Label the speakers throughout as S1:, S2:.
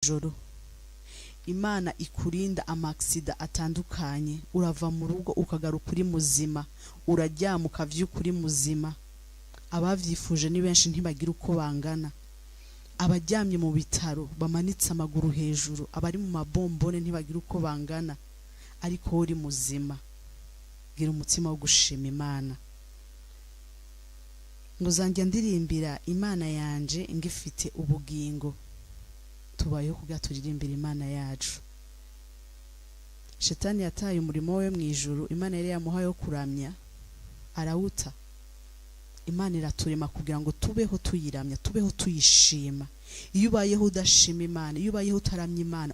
S1: ijoro. Imana ikurinda amaksida atandukanye, urava mu rugo ukagaruka uri muzima, uraryama ukavyuka uri muzima. Abavyifuje ni benshi ntibagira uko bangana. Abaryamye mu bitaro bamanitse amaguru hejuru, abari mu mabombone ntibagira uko bangana, ariko uri muzima. Gira umutima wo gushima Imana. Ngo zanjye ndirimbira Imana yanje ngifite ubugingo. Tubayeho kugira turirimbira Imana yacu. Shetani yataye umurimo we mu ijuru, Imana yari yamuhaye yo kuramya, arawuta. Imana iraturema kugira ngo tubeho tuyiramya, tubeho tuyishima. Iyo ubayeho udashima Imana, iyo ubayeho utaramya Imana,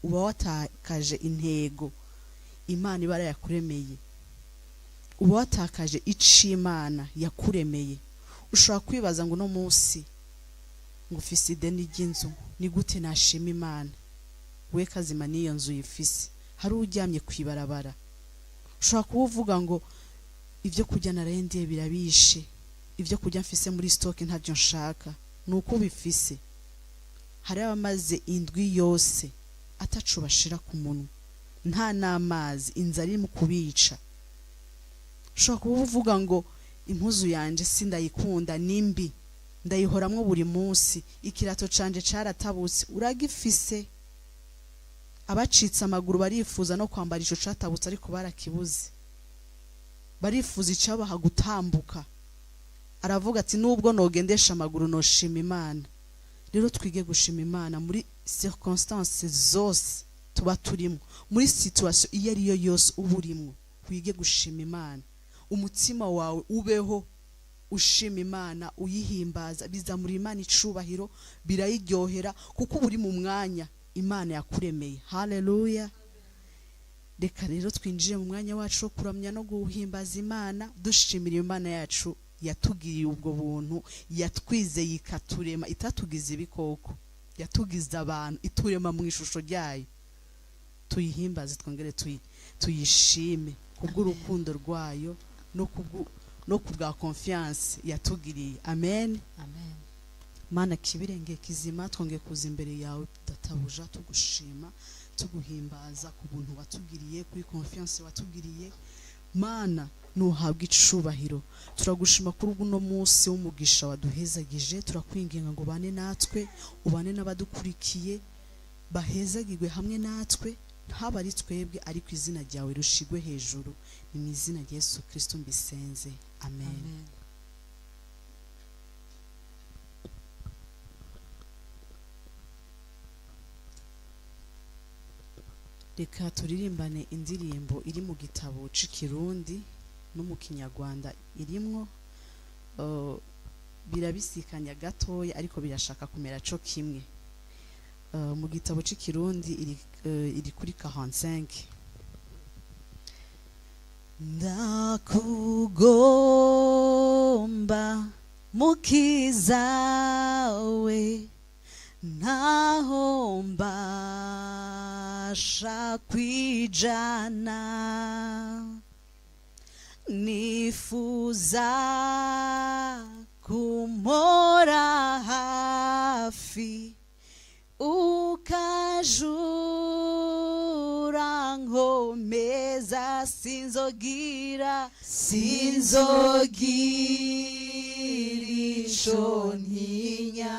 S1: uba watakaje intego Imana ibara yakuremeye, uba watakaje ico Imana yakuremeye. Ushobora kwibaza ngo no munsi ngo ufise ideni ry'inzu, ni gute nashima Imana? We kazima niyo nzu yifise, hari uryamye kwibarabara. Ushobora kuvuga ngo ivyo kurya narayendiye birabishe, ivyo kurya mfise muri stock ntavyo nshaka. Nuko bifise. Hari abamaze indwi yose atacu bashira ku munwa, nta n'amazi, inzara iri mu kubica. Ushobora kuvuga ngo impuzu yanje sindayikunda, nimbi, ndayihoramwo buri munsi, ikirato canje caratabutse. Uragifise. Abacitse amaguru barifuza no kwambara ico catabutse ariko barakibuze. Barifuza icabaha gutambuka. Aravuga ati nubwo nogendesha amaguru noshima Imana. Rero twige gushima Imana muri circonstances zose tuba turimo, muri situation iyo ari yo yose uburimo. Twige gushima Imana. Umutima wawe ubeho ushima Imana, uyihimbaza. Bizamura Imana icubahiro, birayiryohera kuko uri mu mwanya Imana yakuremeye. Haleluya. Reka rero twinjire mu mwanya wacu wo kuramya no guhimbaza Imana, dushimira Imana yacu yatugiriye ubwo buntu, yatwizeye ikaturema, itatugize ibikoko, yatugize abantu, iturema mu ishusho ryayo. Tuyihimbaze twongere tuyishime kubw'urukundo rwayo no kubwa confiance yatugiriye. Amen.
S2: Amen.
S1: Mana kibirenge kizima, twongeye kuza imbere yawe databuja tugushima, tuguhimbaza ku buntu watugiriye, kuri confiance watugiriye. Mana nuhabwa icubahiro. Turagushima kuri uno munsi w'umugisha waduhezagije. Turakwinginga ngo bane natwe, ubane n'abadukurikiye, bahezagirwe hamwe natwe, ntaba ari twebwe ariko izina ryawe rushigwe hejuru. Ni mu izina rya Yesu Kristo mbisenze. Amen.
S2: Amen.
S1: Reka turirimbane indirimbo iri mu gitabo c'Ikirundi no mu Kinyarwanda irimwo. Birabisikanya gatoya ariko birashaka kumera co kimwe. Mu gitabo c'Ikirundi iri kuri 45. Ndakugomba mukizawe, ntaho mbasha kwijana, nifuza kumpora hafi, ukajura nkomeza, sinzogira ico ntinya.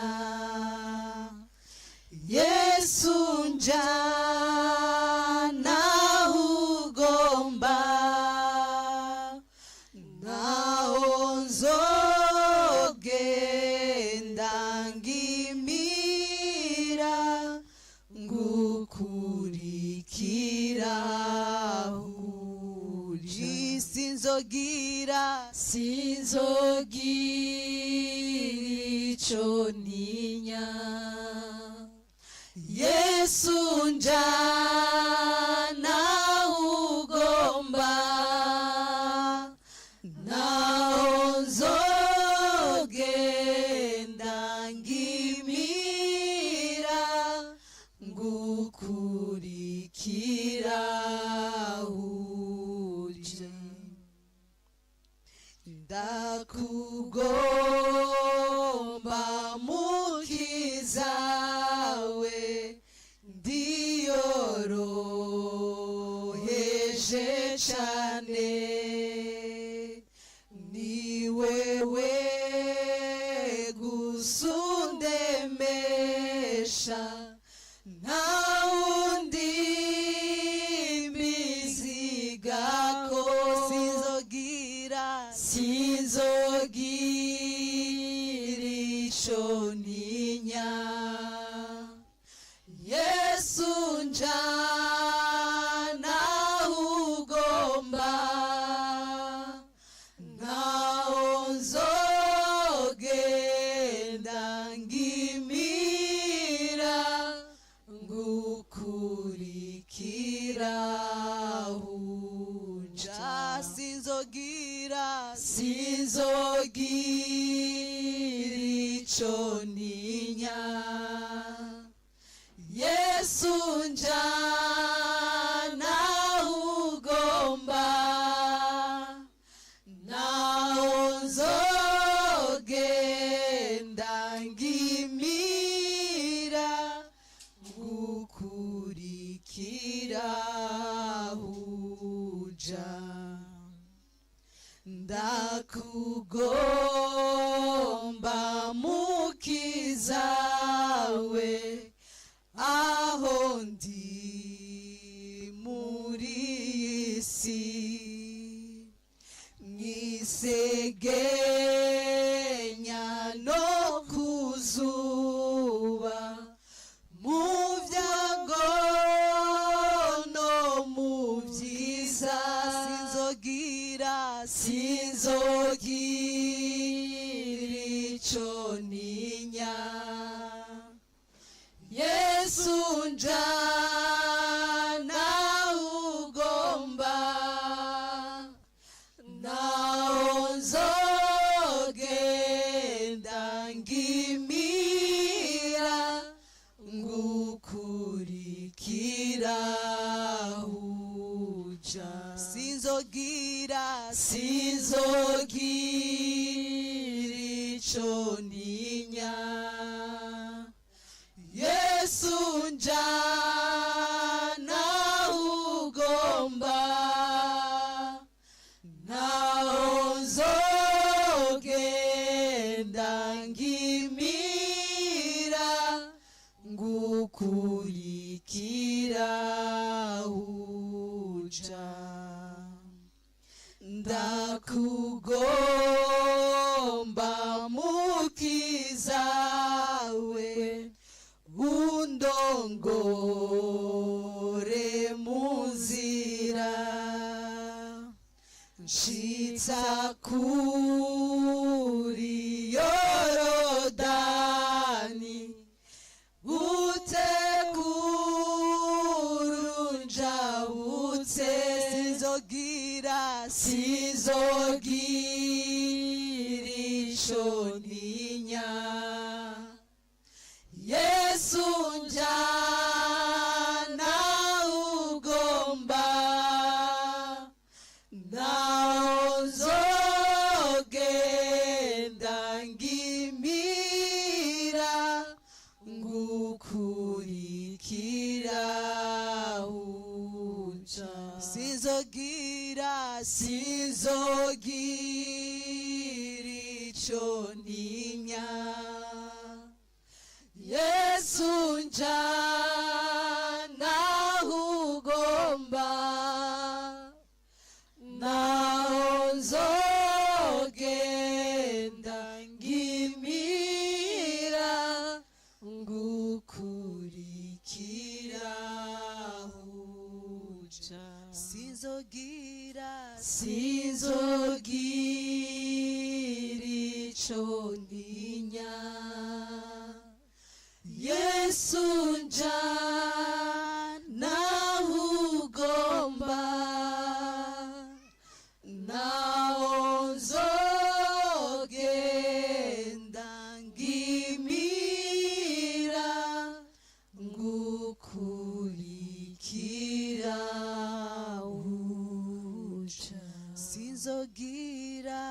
S1: Yesu njana ugomba, naho nzogenda ngimira, ngukurikira uri. Sinzogira ico ntinya. Yesu njana ugomba, naho nzogenda ngimira, ngukurikira uje. Ndakugomba mukizawe, cyane ni wewe gusundemesha nta wundi mbizigako sinzogira ico ntinya Yesu njana ugomba ntaho nzogenda ngimira ngukurikira uja sinzogira ico ntinya Yesu njana ugomba naho nzogenda ngimira ngukurikira uja ndakugomba mukizawe aho ndi muri isi mwisegenya no kuzuba mu vyago no mu vyiza sinzogira ico ntinya Yesu njana ugomba naho nzogenda ngimira ngukurikira uja sinzogira ico ntinya Yesu njana ugomba naho nzogenda ngimira ngukurikira uja ndakugomba mukizawe undongore muzira nshitsa kuri Yorodani utekuru njabutse sinzogira ico ntinya Yesu njana ugomba naho nzogenda ngimira ngukurikira uja sinzogira ico ntinya Yesu njana ugomba naho nzogenda ngimira ngukurikira uja sinzogira ico ntinya Yesu njana ugomba naho nzogenda ngimira ngukurikira uja sinzogira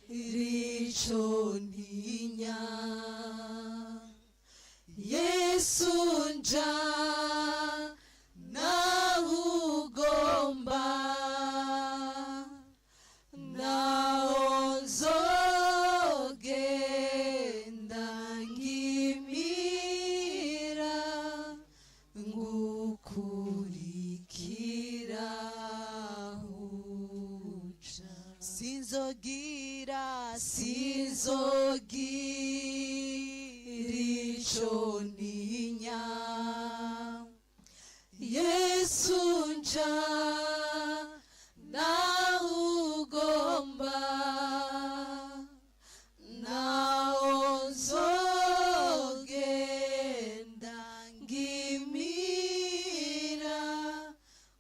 S1: ico ntinya Yesu njana
S2: ico ntinya Yesu nja naho ugomba naho nzogenda ngimira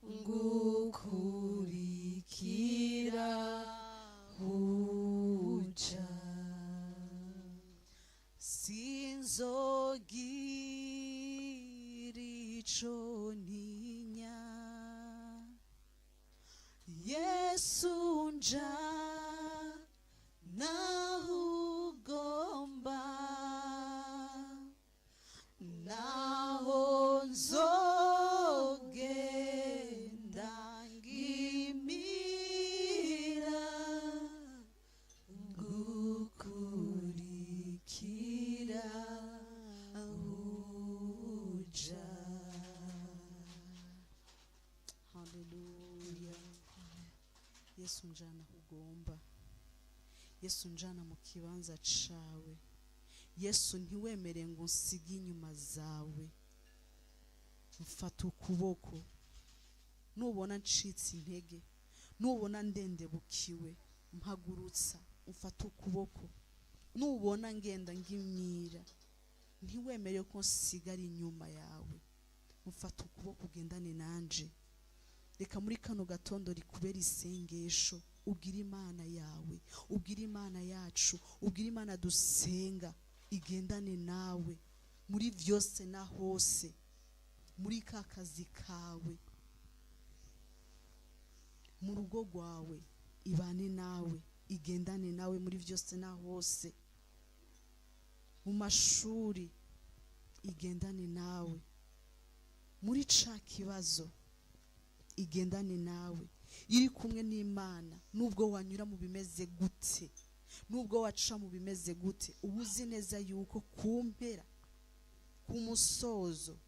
S2: ngukurikira uja sinzogira ico ntinya Yesu nja naho ugomba naho nzogenda ngimira ngukurikira uja.
S1: Haleluya. Yesu njana ugomba, Yesu njana mu kibanza cawe, Yesu ntiwemere ngo nsige inyuma zawe, mfata ukuboko nubona ncitse intege, nubona ndendebukiwe mpagurutsa, mfata ukuboko nubona ngenda ngimyira, ntiwemere ko nsigara inyuma yawe, mfata ukuboko ugendane nanje. Reka muri kano gatondo rikubera isengesho, ubwira Imana yawe, ubwira Imana yacu, ubwira Imana dusenga igendane nawe muri vyose na hose, muri ka kazi kawe, mu rugo rwawe ibane nawe, igendane nawe muri vyose na hose, mu mashuri igendane nawe, muri ca kibazo igendane nawe. Iri kumwe n'Imana nubwo wanyura mu bimeze gute, nubwo waca mu bimeze gute, ubuzi neza yuko kumpera ku musozo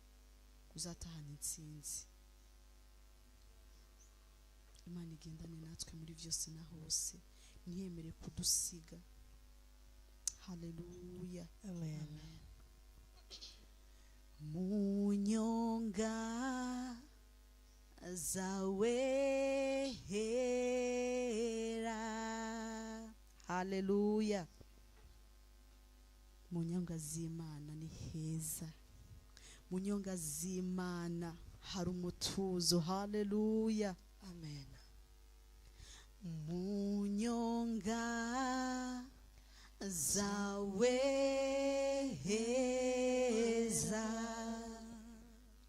S1: uzatahana intsinzi. Imana igendane natwe muri vyose na hose, ntiyemere kudusiga. Haleluya.
S2: Amen.
S1: Munyonga zawe hera. Haleluya. Munyonga z'Imana ni heza, munyonga z'Imana hari umutuzo. Haleluya.
S2: Amen.
S1: Munyonga zawe heza,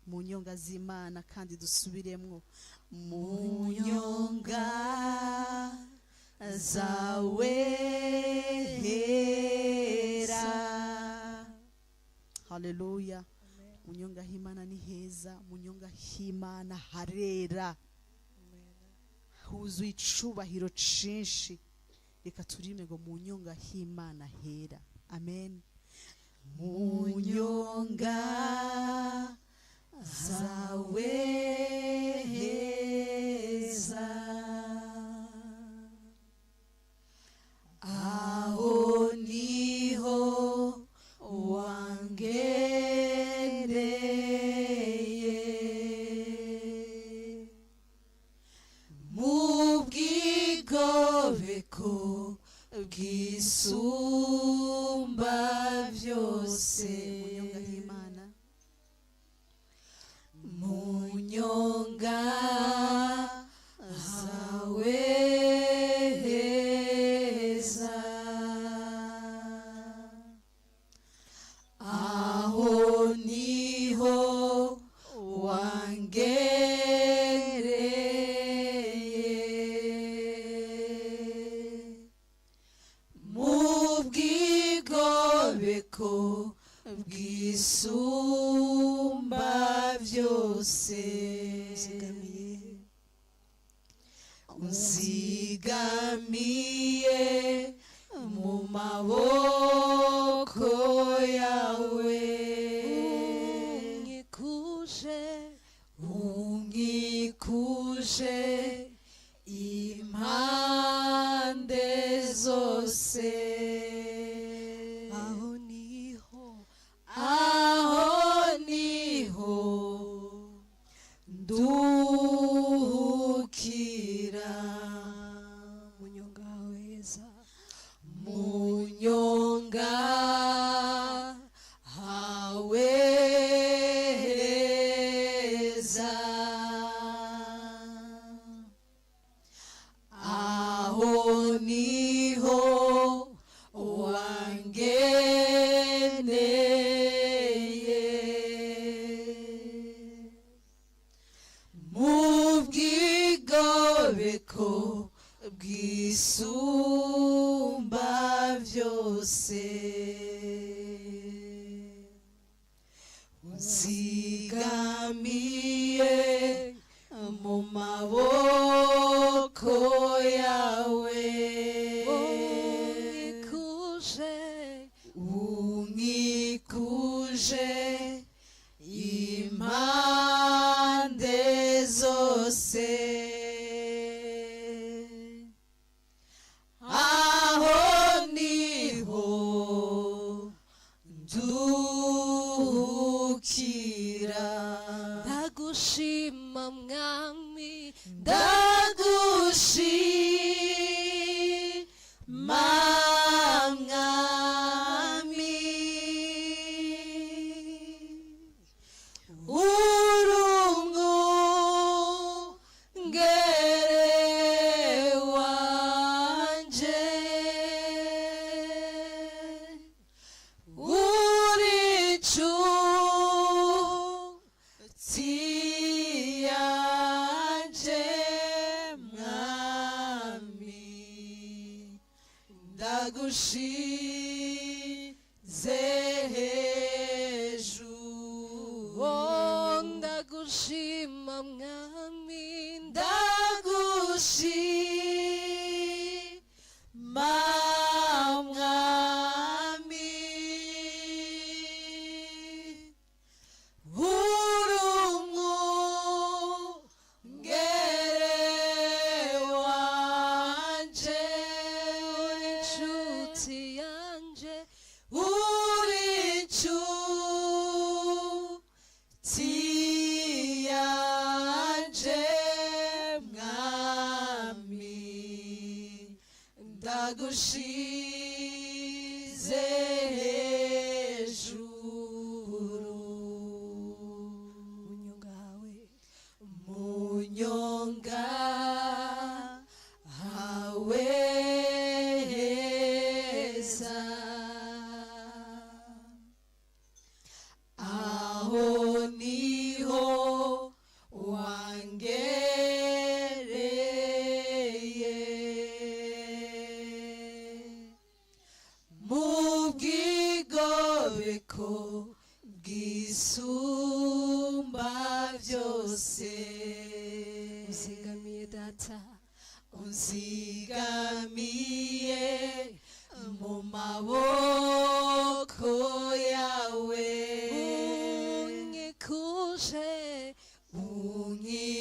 S1: munyonga z'Imana kandi dusubiremwo, munyonga zawe hera. Haleluya. Munyonga h'Imana ni heza, munyonga h'Imana harera, huzuye icubahiro cinshi. Reka turime ngo munyonga h'Imana hera. Amen. Munyonga zawe heza,
S2: aho niho wangereye, mu bwigobeko bwisumba vyose.
S1: munyonga h'Imana,
S2: munyonga zawe heza, aho niho wangereye, mu bwigobeko bwisumba vyose. Unzigamiye mu maboko yawe, unkikuje impande zose, bw'isumba byose unzigamiye mu maboko yawe unkikuje impande zose aho niho nduhukira
S3: ndagushima mwami
S2: ndagushima mwami urumwungere wanje uricuti yanje mwami ndagushize hejuru
S3: ndagushima mwami
S2: ndagushima mwami urumwungere wanje
S3: inshuti yanje
S2: uricuti yanje mwami ndagushize hejuru munyonga hawe heza aho niho wangereye mu bwigobeko bw'isumba byose
S3: uzigamiye data
S2: unzigamiye mu maboko yawe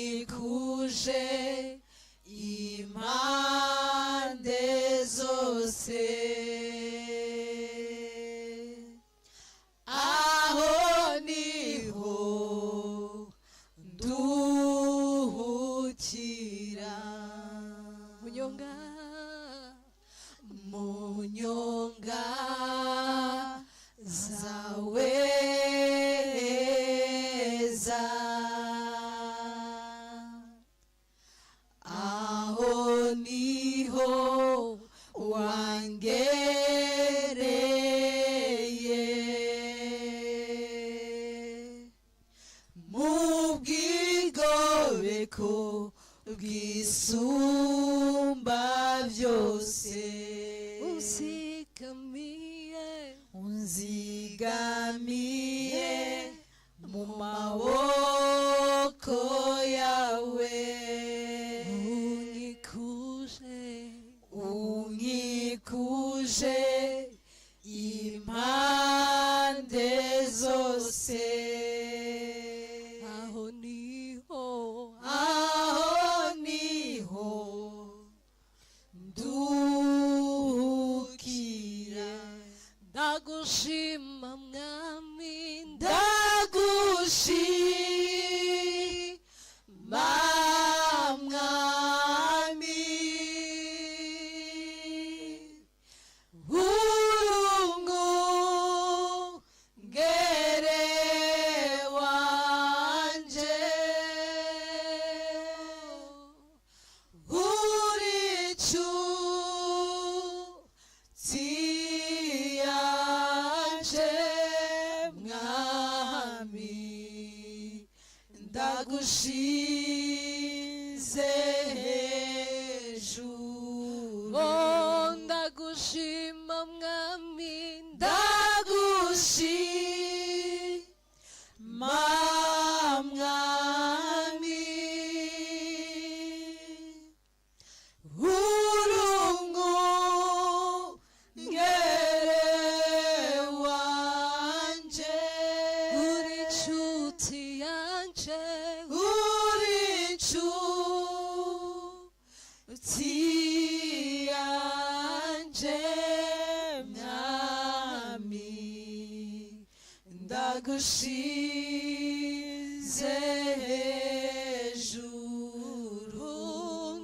S2: unkikuje impande zose aho niho nduhukira
S3: munyonga
S2: mu nyonga zawe heza aho niho wangereye mu bwigobeko bw'isumba byose unzigamiye mu maboko yawe unkikuje impande zose
S3: aho niho
S2: nduhukira
S3: ndagushima mwami
S2: ndagushima mwami urumwungere wanje uricuti yanje mwami ndagushize hejuru ndagushize hejuru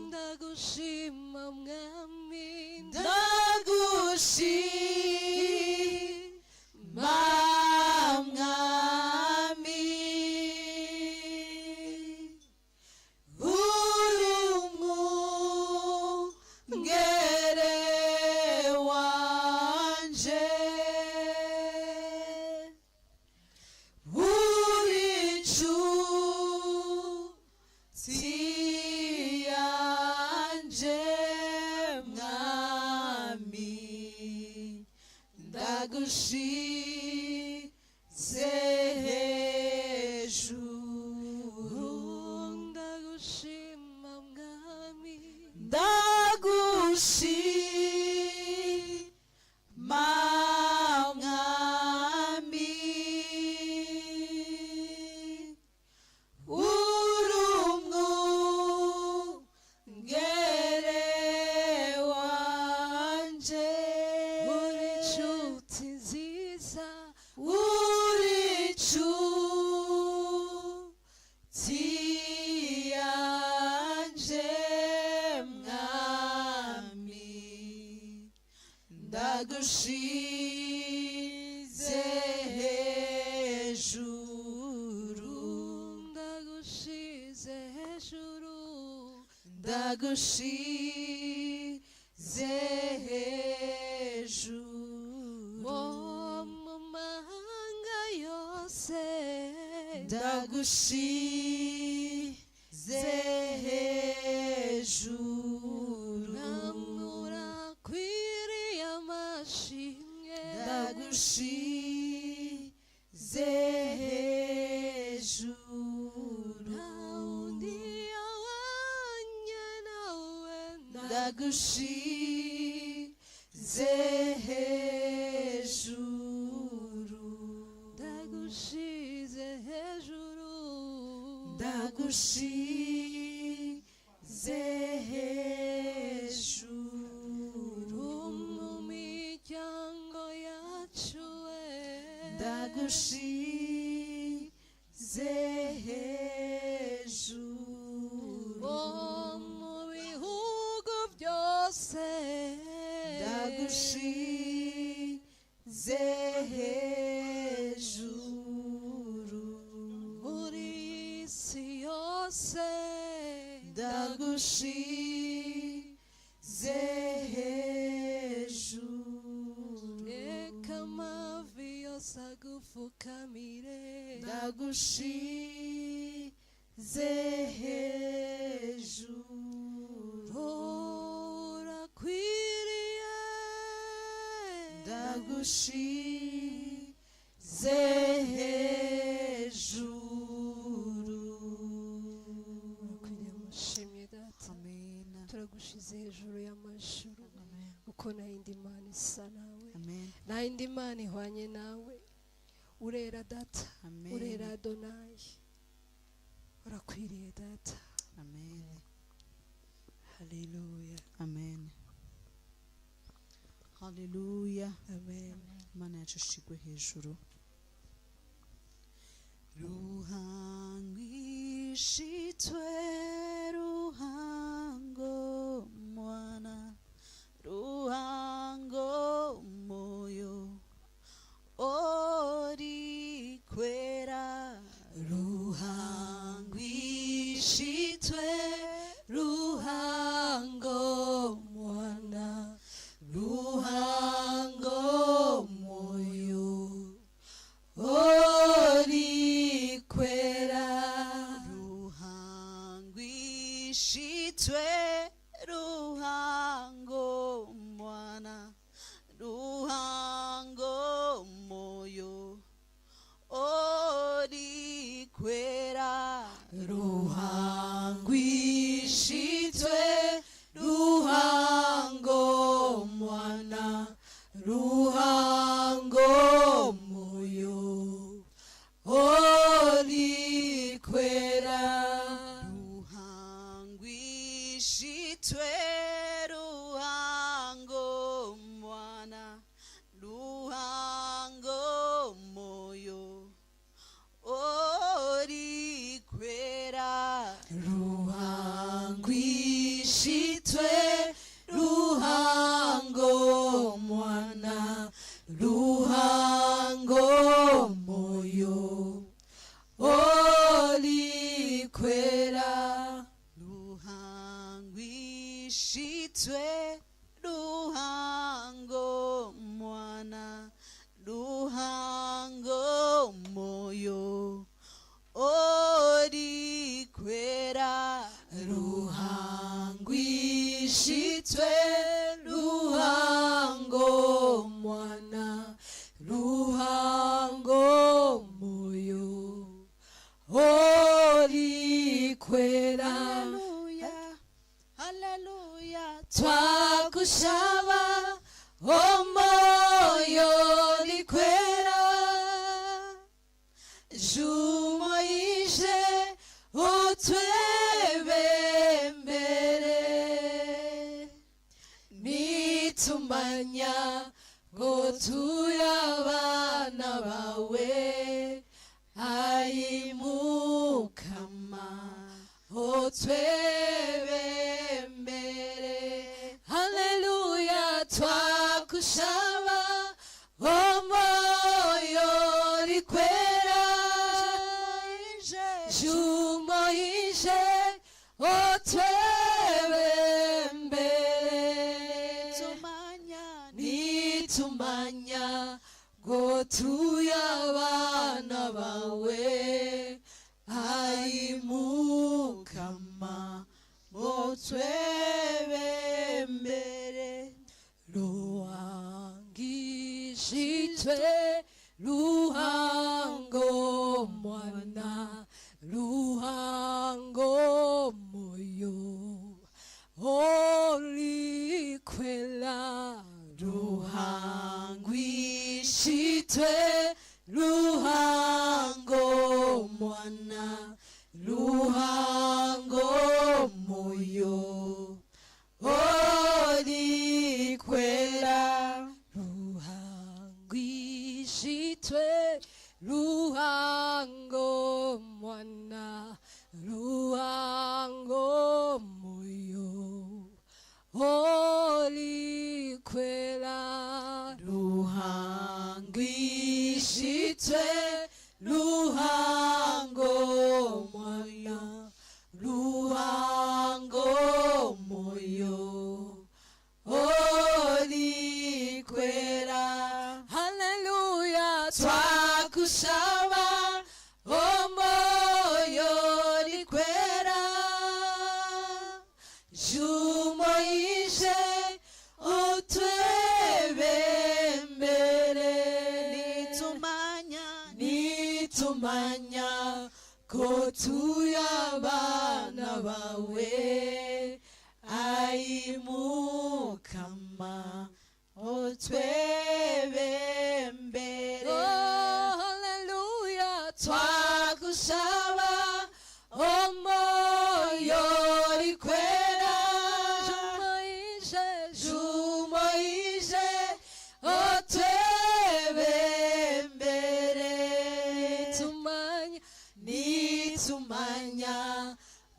S3: ndagushima mwami
S2: ndagushima mwami uri umwungere wanje uri inshuti yanje mwami ndagushize hejuru
S3: ndagushima mwami
S2: ndagushima mwami uri umwungere wanje
S3: uri inshuti nziza
S2: uri inshuti yanje mwami ndagushize hejuru
S3: ndagushize hejuru
S2: ndagushize hejuru
S3: wo mu mahanga yose
S2: ndagushize hejuru
S3: namwe urakwiriye amashimwe
S2: ndagushize hejuru
S3: nta wundi yawanye nawe
S2: ndagushize hejuru
S3: ndagushize hejuru
S2: ndagushize hejuru
S3: mu miryango yacu we
S2: ndagushize hejuru
S3: wo mu bihugu byose
S2: ndagushize hejuru
S3: muri isi yose
S2: ndagushize hejuru
S3: reka amavi yose agupfukamire
S2: ndagushize hejuru
S3: urakwiriye
S2: ndagushize hejuru
S3: urakwiriye mushimye data
S1: Amen.
S3: turagushize hejuru y'amajuru kuko nta yindi mana isa nawe
S1: Amen.
S3: nta yindi mana ihwanye nawe urera data
S1: Amen.
S3: urera adonayi urakwiriye data
S1: Amen.
S3: haleluya
S1: Amen. Hallelujah.
S3: amen
S1: Imana yacu ishigwe hejuru. Ruhangishitwe ruhango mwana ruhango moyo ori kwera ruhangishitwe ruhango mwana ruhango moyo ori kwera ruhangishitwe ruhango mwana ruhango moyo ori kwera ruhangishitwe ruhango mwana ruhango moyo ori kwera ruhangishitwe ruhango mwana ruhango moyo
S2: twakushaba omoyo likwera jumo ije utwebembere nitumanya ngo tuyabana bawe ayimukama otwebembere haleluya twakushaba omoyo likwera jumo ije otwebembere nitumanya ngo tuyabana bawe ayimukama otwebembere ruhangishitwe ruhango mwana ruhango moyo olikwela ruhangishitwe ruhango mwana ruhango moyo olikwela ruhangishitwe ruhango mwana ruhango moyo olikwela ruhangishitwe ruhango mwana ruhango moyo olikwera haleluya twakushaba omoyo likwera jumo ije utwebembere nitumanya ko tuyabana bawe ayimukama otwebembere haleluya twakushaba omoyo likwera jumo ije otwebembere nitumanya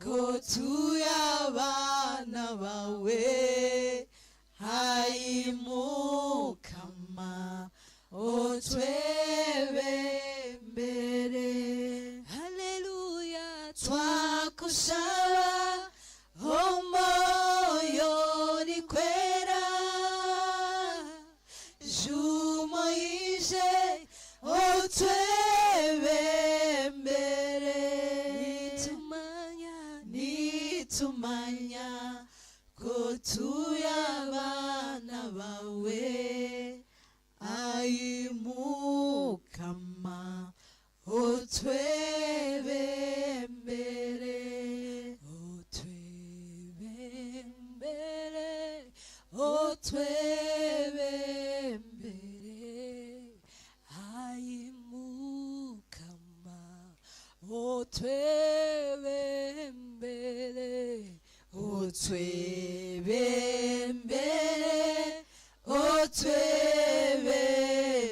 S2: ko tuyabana bawe ayimukama otwebembere haleluya twakushaba omoyo likwera jumo ije otwebembere nitumanya ko tuyabana bawe ayimukama otwebembere ayimukama otwebembere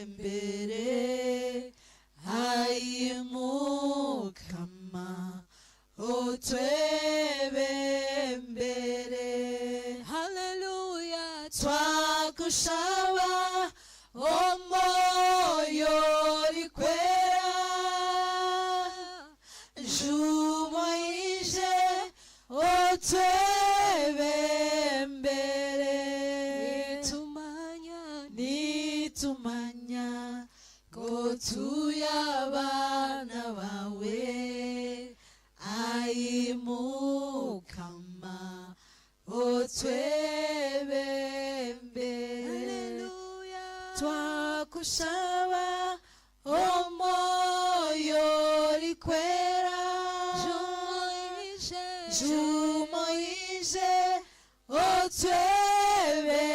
S2: otwebembere ayimukama otwebembere haleluya twakushaba omoyo likwera jumo ije otwebembere nitumanya ko tuyabana bawe ayimukama otwebembere twakushaba omoyo likwera jumo ije otwebembere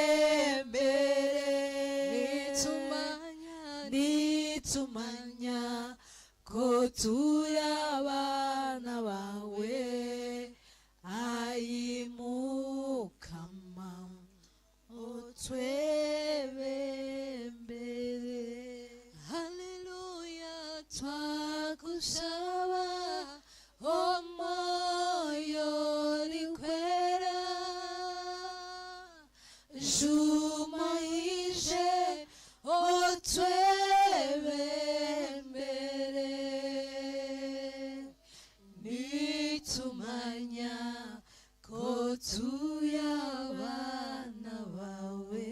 S2: ko tuyabana bawe ayimukama otwebembere. Haleluya twakusaba omoyo rikwera jumaije otwebembere nitumanya ko tuyabana bawe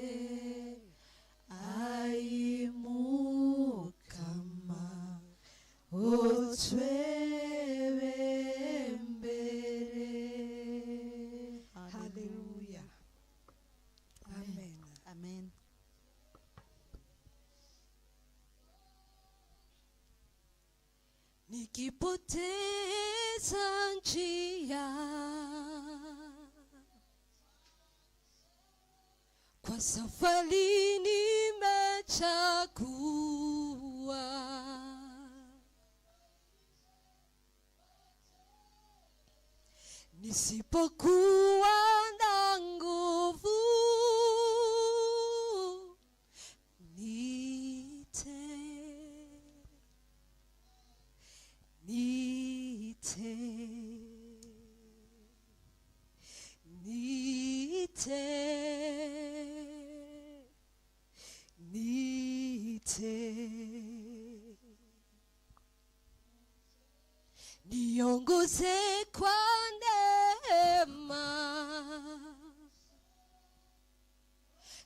S2: ayimukama otwebembere.
S3: Haleluya. Amen.
S1: Amen.
S2: Nikipoteza njia kwa safari nimechagua, nisipokuwa na nguvu niongoze kwa neema,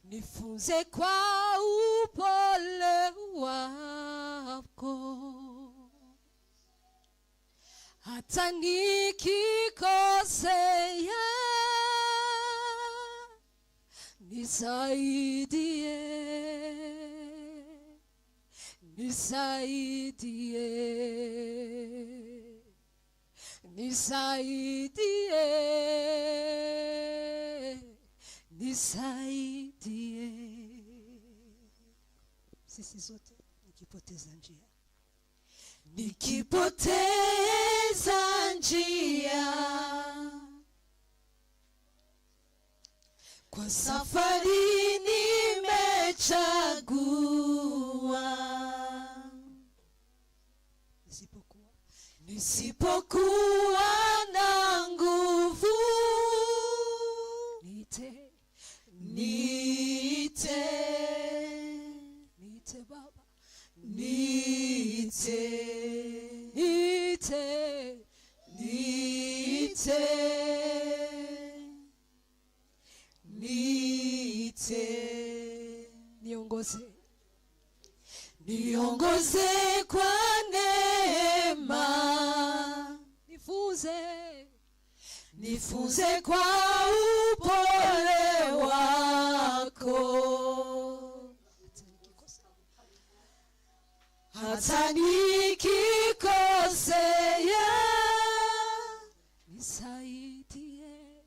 S2: nifunze kwa upole wako, hata nikikosea nisaidie, nisaidie, nisaidie, nisaidie.
S3: Sisi zote nikipoteza njia,
S2: nikipoteza njia kwa safari nimechagua, nisipokuwa na nguvu niite, niite, niite Baba, niite, niite, niite, niite, niongoze, niongoze kwa neema, nifunze, nifunze kwa upole wako, hata nikikosea nisaidie,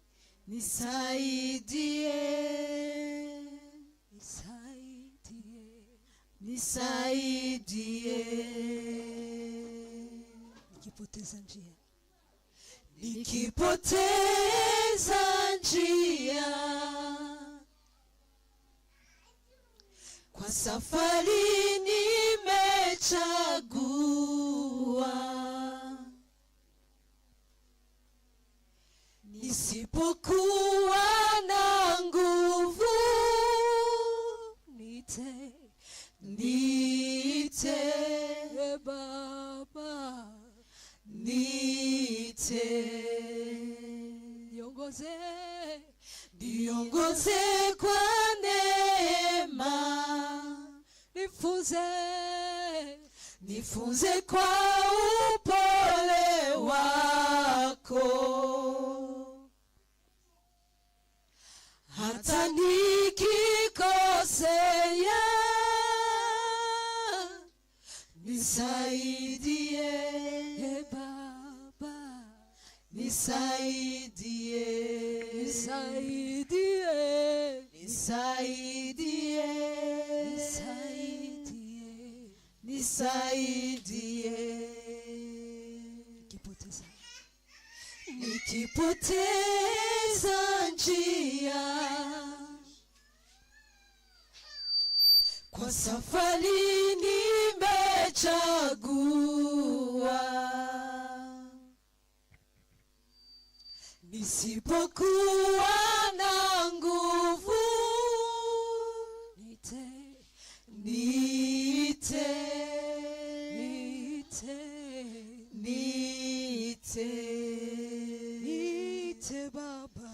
S2: nisaidie, nisaidie, nisaidie.
S3: nikipoteza njia,
S2: nikipoteza njia kwa safari nimechagua, nisipokuwa na nguvu niite, niite Baba, niite, niongoze, niongoze kwa neema, nifunze, nifunze kwa upole wako, hata nikikosea nisaidie Baba, nisaidie, nisaidie, nisaidie, nisaidie, nisaidie. nikipoteza njia kwa safari nimechagua, nisipokuwa na nguvu
S3: niite Baba,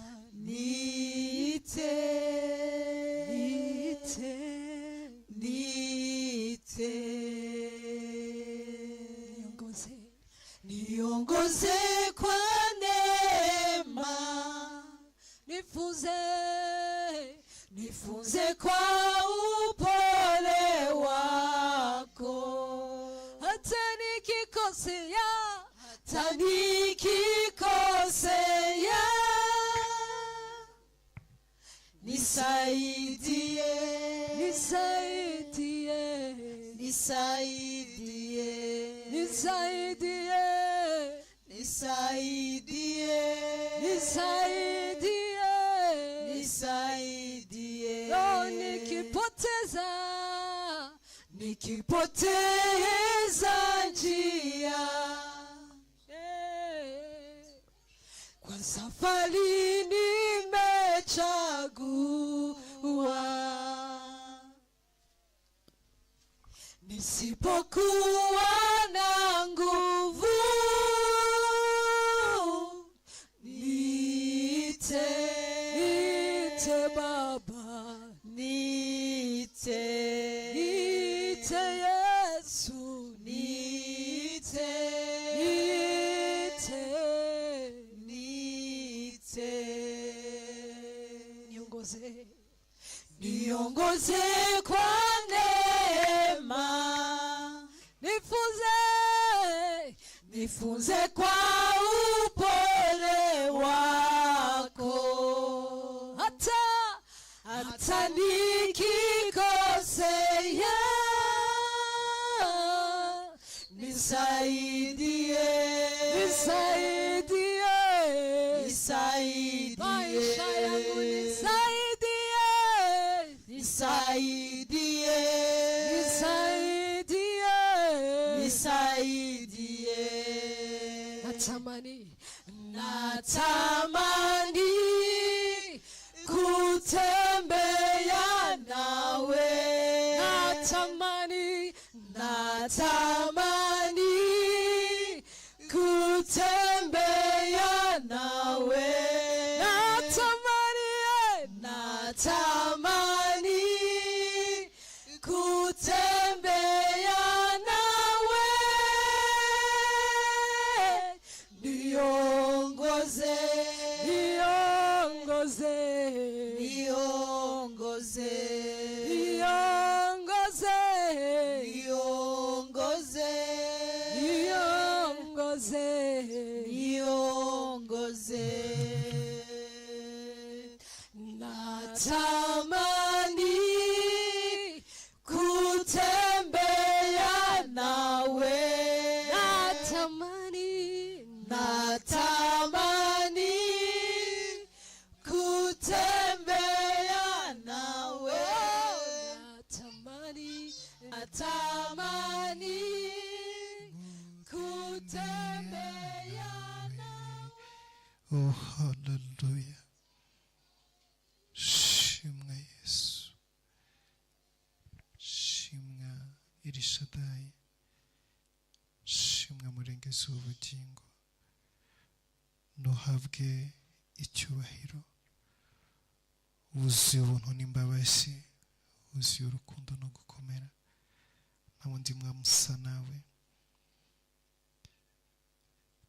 S2: niongoze kwa neema, nifunze kwa upole wako, hata nikikosea, nisaidie, nikipoteza njia kwa safari nimechagua, nisipokuwa na nguvu niite Baba, niite Yesu, niongoze kwa neema, nifunze kwa upole wako, hata nikikosea, nisaidie, maisha yangu nisaidie. Natamani kutembea nawe, natamani kutembea nawe, natamani kutembea nawe, niongoze, natamani kutembea nawe, natamani kutembea nawe, natamani kutembea nawe.
S4: Oh, hallelujah. Shimwa Yesu, shimwa Elishadai, shimwa murengezi w'ubugingo, ntuhabwe icyubahiro. Wuzuye ubuntu n'imbabazi, wuzuye urukundo no gukomera, nta wundi mwamusa nawe.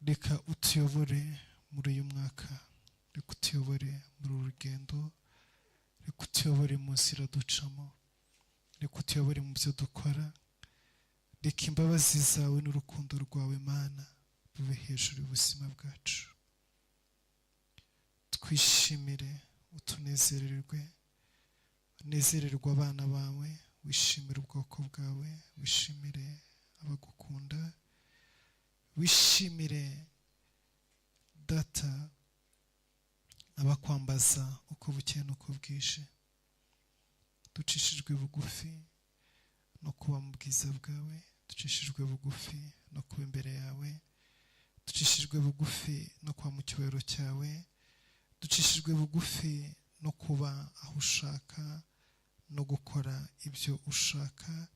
S4: Reka utuyobore muri uyu mwaka, reka utuyobore muri uru rugendo, reka utuyobore mu nzira ducamo, reka utuyobore mu byo dukora. Reka imbabazi zawe n'urukundo rwawe Mana bibe hejuru y'ubuzima bwacu. Twishimire, utunezererwe, unezererwe abana bawe, wishimire ubwoko bwawe, wishimire abagukunda, wishimire Data abakwambaza uko bukeye n'uko bwije. Ducishijwe bugufi no kuba mu bwiza bwawe, ducishijwe bugufi no kuba imbere yawe, ducishijwe bugufi no kuba mu cyubahiro cyawe, ducishijwe bugufi no kuba aho ushaka no gukora ibyo ushaka.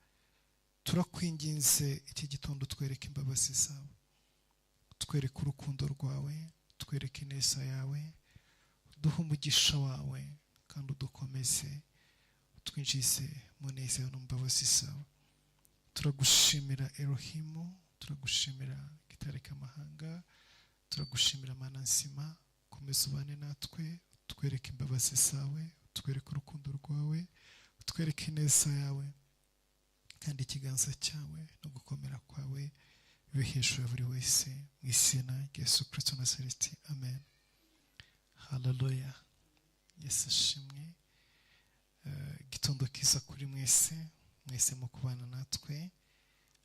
S4: Turakwinginze iki gitondo twereke imbabazi zawe, twereke urukundo rwawe, twereke ineza yawe, duhe umugisha wawe kandi udukomeze, twinjize mu neza no mu mbabazi zawe. Turagushimira Elohimu, turagushimira gitare k'amahanga, turagushimira Mana nzima. Komeza ubane natwe, twereke imbabazi zawe, twereke urukundo rwawe, twereke ineza yawe, kandi ikiganza cyawe no gukomera kwawe bibe hejuru ya buri wese, mu izina rya Yesu Kristo Nazareti, amen. Haleluya. Yesu ashimwe. Gitondo kiza kuri mwese mu kubana natwe,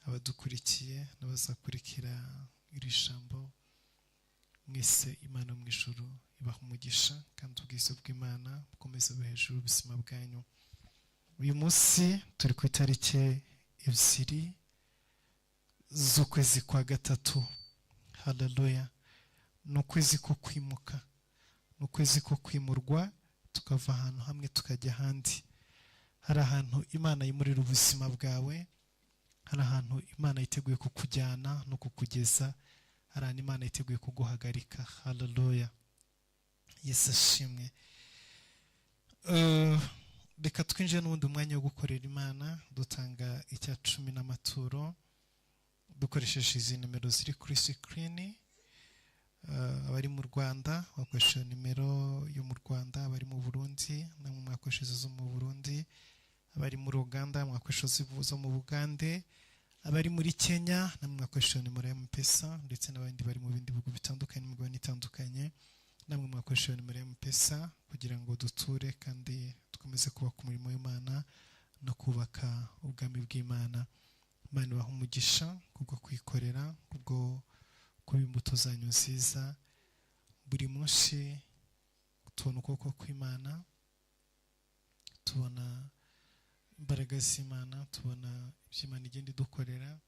S4: abadukurikiye n'abazakurikira iri jambo. Mwese Imana mu ijuru ibaha umugisha, kandi ubwiza bw'Imana bukomeze bube hejuru y'ubuzima bwanyu. Uyu munsi turi ku itariki 2 z'ukwezi kwa gatatu. Haleluya. Ni ukwezi ko kwimuka, ni ukwezi ko kwimurwa, tukava ahantu hamwe tukajya ahandi. Hari ahantu Imana yimurira ubuzima bwawe, hari ahantu Imana yiteguye kukujyana no kukugeza, hari ahantu Imana yiteguye kuguhagarika. Haleluya. Yesu ashimwe. Reka twinjire n'ubundi umwanya wo gukorera Imana, dutanga icya 10 n'amaturo dukoresheje izi nimero ziri kuri screen. Abari mu Rwanda bakoresha nimero yo mu Rwanda, abari mu Burundi namwe mwakoresha zo mu Burundi, abari muri Uganda mwakoresha zo mu Bugande, abari muri Kenya namwe mwakoresha nimero ya M-Pesa, ndetse n'abandi bari mu bindi bihugu bitandukanye, mu migabane itandukanye, namwe mwakoresha nimero ya M-Pesa kugira ngo duture kandi dukomeze kubaka umurimo w'Imana no kubaka ubwami bw'Imana. Imana ibaha umugisha kubwo kwikorera, kubwo kuba imbuto zanyu nziza. Buri munsi tubona ukuboko kw'Imana, tubona imbaraga z'Imana, tubona ibyo Imana igenda idukorera,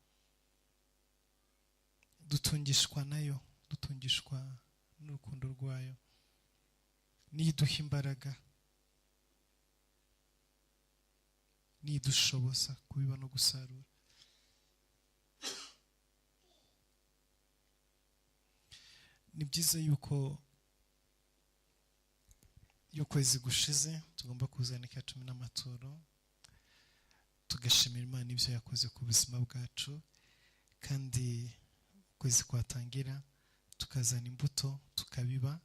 S4: dutungishwa nayo, dutungishwa n'urukundo rwayo, niduha imbaraga, nidushoboza kubiba no gusarura. Ni byiza yuko iyo kwezi gushize tugomba kuzana icya 10 n'amaturo, tugashimira Imana ibyo yakoze ku buzima bwacu, kandi kwezi kwatangira tukazana imbuto tukabira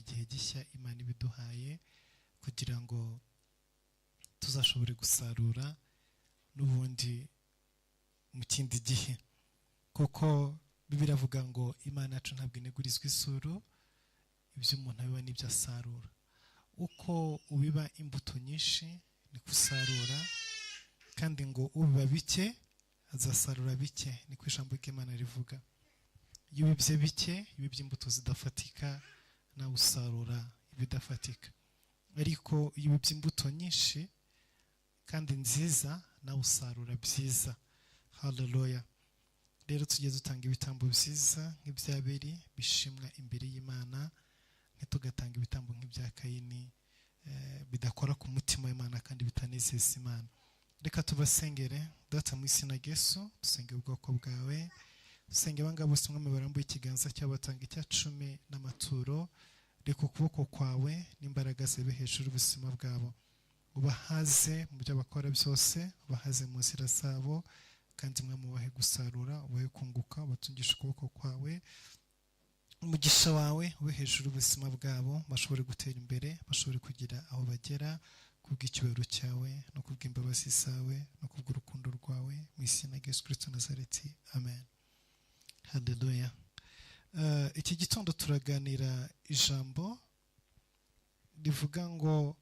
S4: igihe gishya Imana ibiduhaye, kugira ngo tuzashobore gusarura n'ubundi mu kindi gihe. Kuko Bibiliya avuga ngo Imana yacu ntabwo inegurizwa isuru, ibyo umuntu abiba n'ibyo asarura. Uko ubiba imbuto nyinshi niko usarura, kandi ngo ubiba bike azasarura bike, niko ijambo ry'Imana rivuga. Iyo ubibye bike, ibibye imbuto zidafatika, nawe usarura ibidafatika. Ariko iyo ubibye imbuto nyinshi kandi nziza, nawe usarura byiza. Haleluya. Rero tujye dutanga ibitambo byiza nk'iby'Abeli bishimwa imbere y'Imana, ntitugatanga ibitambo nk'ibya Kayini bidakora ku mutima w'Imana kandi bitanezeza Imana. Reka tubasengere. Data mu izina rya Yesu, dusenge ubwoko bwawe, dusenge abangabo bose mwami barambuye ikiganza cyabo batanga icya 10 n'amaturo. Reka ukuboko kwawe n'imbaraga zibe hejuru y'ubuzima bwabo, ubahaze mu byo bakora byose, ubahaze mu nzira zabo, kandi mwe mubahe gusarura, ubahe kunguka, batungisha ukuboko kwawe. Umugisha wawe ube hejuru y'ubuzima bwabo, bashobore gutera imbere, bashobore kugira aho bagera kubw'icyubahiro cyawe no kubw'imbabazi zawe no kubw'urukundo rwawe, mu izina rya Yesu Kristo Nazareti, amen. Haleluya. Iki gitondo turaganira ijambo rivuga ngo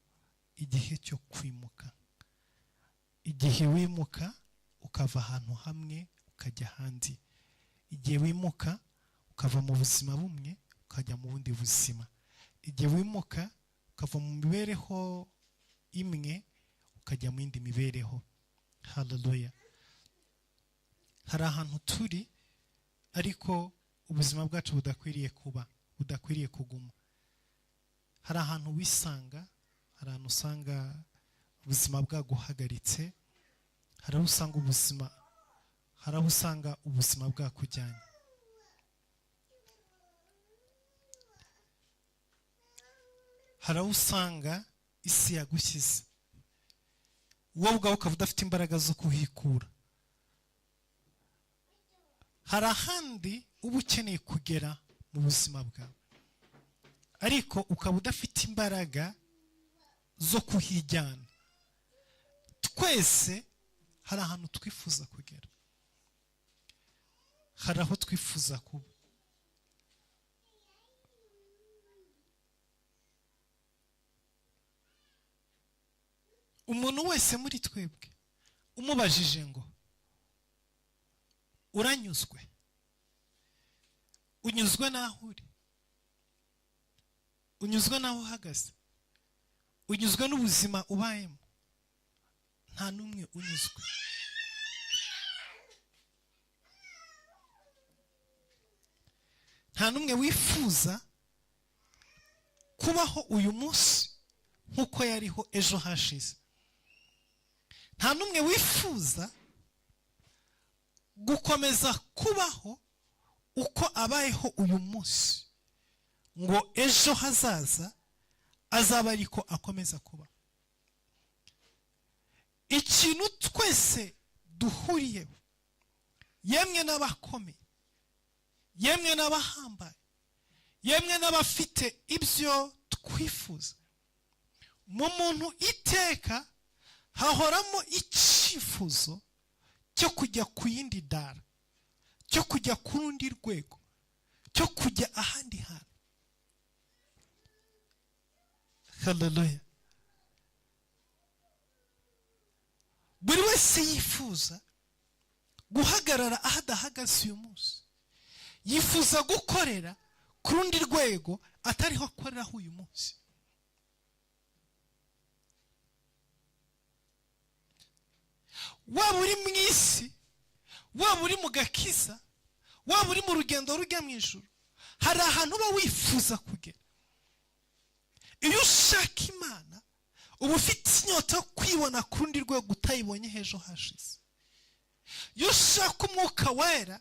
S4: igihe cyo kwimuka. Igihe wimuka ukava ahantu hamwe ukajya ahandi, igihe wimuka ukava mu buzima bumwe ukajya mu bundi buzima, igihe wimuka ukava mu mibereho imwe ukajya mu yindi mibereho. Haleluya. Hari ahantu turi ariko ubuzima bwacu budakwiriye kuguma. Hari ahantu wisanga, hari ahantu usanga ubuzima bwaguhagaritse, hari aho usanga ubuzima bwakujyanye. Hari aho usanga isi yagushyize, wowe ubwawe ukaba udafite imbaraga zo kuhikura. Hari ahandi uba ukeneye kugera mu buzima bwawe ariko ukaba udafite imbaraga zo kuhijyana. Twese hari ahantu twifuza kugera, hari aho twifuza kuba. Umuntu wese muri twebwe umubajije ngo uranyuzwe, unyuzwe n'aho uri, unyuzwe n'aho uhagaze, unyuzwe n'ubuzima ubayemo, nta n'umwe unyuzwe. Nta n'umwe wifuza kubaho uyu munsi nk'uko yariho ejo hashize. Nta n'umwe wifuza gukomeza kubaho uko abayeho uyu munsi ngo ejo hazaza azaba ariko akomeza kuba. Ikintu twese duhuriyeho, yemwe n'abakomeye, yemwe n'abahambaye, yemwe n'abafite ibyo twifuza, mu muntu iteka hahoramo icyifuzo cyo kujya ku yindi dara, cyo kujya ku rundi rwego, cyo kujya ahandi hantu. Haleluya. Buri wese yifuza guhagarara aho adahagaze uyu munsi, yifuza gukorera ku rundi rwego atariho akoreraho uyu munsi. Waba uri mu isi, waba uri mu gakiza, waba uri mu rugendo rujya mu ijuru, hari ahantu uba wifuza kugera. Iyo ushaka Imana uba ufite inyota yo kwibona ku rundi rwego utayibonye ejo hashize. Iyo ushaka umwuka wera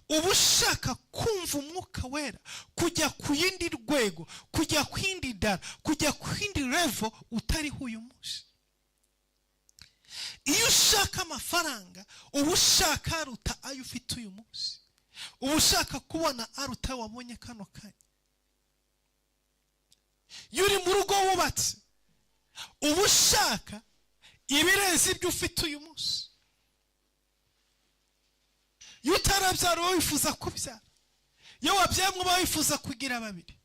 S4: uba ushaka kumva umwuka wera, kujya ku yindi rwego, kujya ku yindi dara, kujya ku yindi level utariho uyu munsi. Iyo ushaka amafaranga uba ushaka aruta ayo ufite uyu munsi, uba ushaka kubona aruta wabonye kano kanya. Iyo uri mu rugo wubatse uba ushaka ibirenze ibyo ufite uyu munsi. Iyo utarabyara uba wifuza kubyara, iyo wabyaye uba wifuza kugira babiri,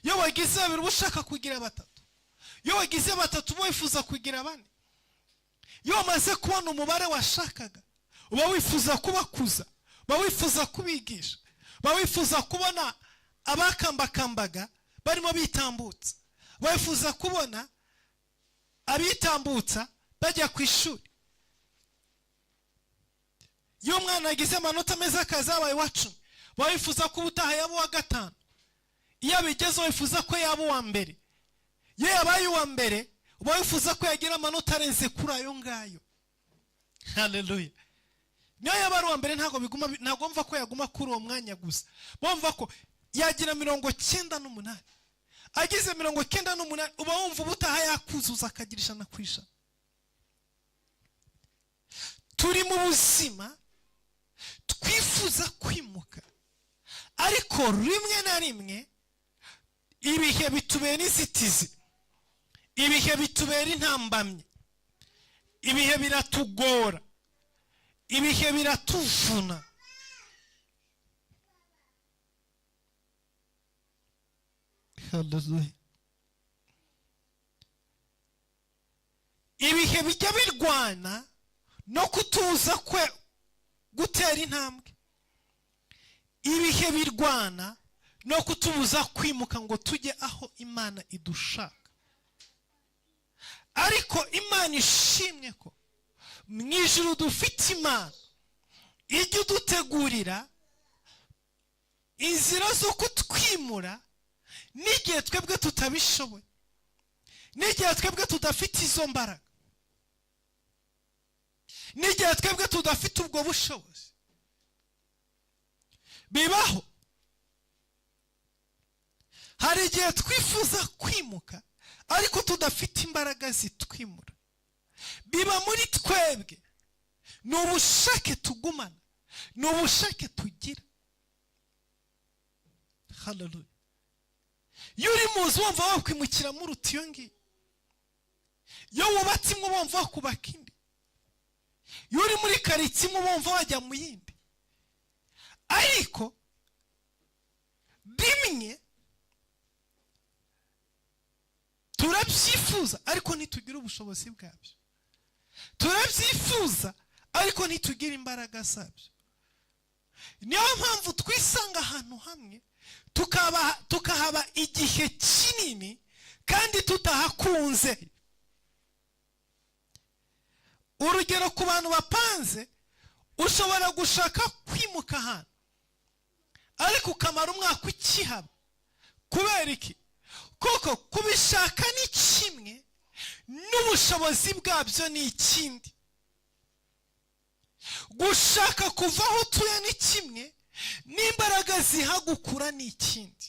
S4: iyo wagize babiri uba ushaka kugira batatu, iyo wagize batatu uba wifuza kugira bane. Iyo wamaze kubona umubare washakaga uba wifuza kubakuza, uba wifuza kubigisha, uba wifuza kubona abakambakambaga barimo bitambutsa, uba wifuza kubona abitambutsa bajya ku ishuri. Iyo umwana yagize amanota meza akazabaye wa 10 uba wifuza ko ubutaha yaba uwa 5. Iyo abigezeho wifuza ko yaba uwa mbere. Iyo yabaye uwa mbere uba wifuza ko yagira amanota arenze kuri ayo ngayo. Haleluya. Niyo yaba ari uwa mbere ntabwo mva ko yaguma kuri uwo mwanya gusa, bumva ko yagira 98. Agize 98 uba wumva ubutaha yakuzuza akagira 100%. Turi mu buzima twifuza kwimuka, ariko rimwe na rimwe ibihe bitubera inzitizi, ibihe bitubera intambamye, ibihe biratugora, ibihe biratuvuna. Haleluya. Ibihe bijya birwana no kutuza gutera intambwe. Ibihe birwana no kutubuza kwimuka ngo tujye aho Imana idushaka. Ariko Imana ishimye ko mu ijuru dufite Imana ijya udutegurira inzira zo kutwimura n'igihe twebwe tutabishoboye, n'igihe twebwe tudafite izo mbaraga, n'igihe twebwe tudafite ubwo bushobozi. Bibaho hari igihe twifuza kwimuka ariko tudafite imbaraga zitwimura. Biba muri twebwe, ni ubushake tugumana, ni ubushake tugira. Hallelujah. Iyo uri muzi wumva wakwimukira muri utiyo ngiyo, iyo wubatse imwe wumva wakubaka indi, iyo uri muri karitsiye imwe wumva wajya mu yindi. Ariko bimwe turabyifuza ariko ntitugire ubushobozi bwabyo, turabyifuza ariko ntitugire imbaraga zabyo. Niyo mpamvu twisanga ahantu hamwe tukahaba igihe kinini kandi tutahakunze. Urugero ku bantu bapanze, ushobora gushaka kwimuka ahantu ariko ukamara umwaka ukihaba. Kubera iki? Kuko kubishaka ni kimwe, n'ubushobozi bwabyo ni ikindi. Gushaka kuva aho utuye ni kimwe, n'imbaraga zihagukura ni ikindi.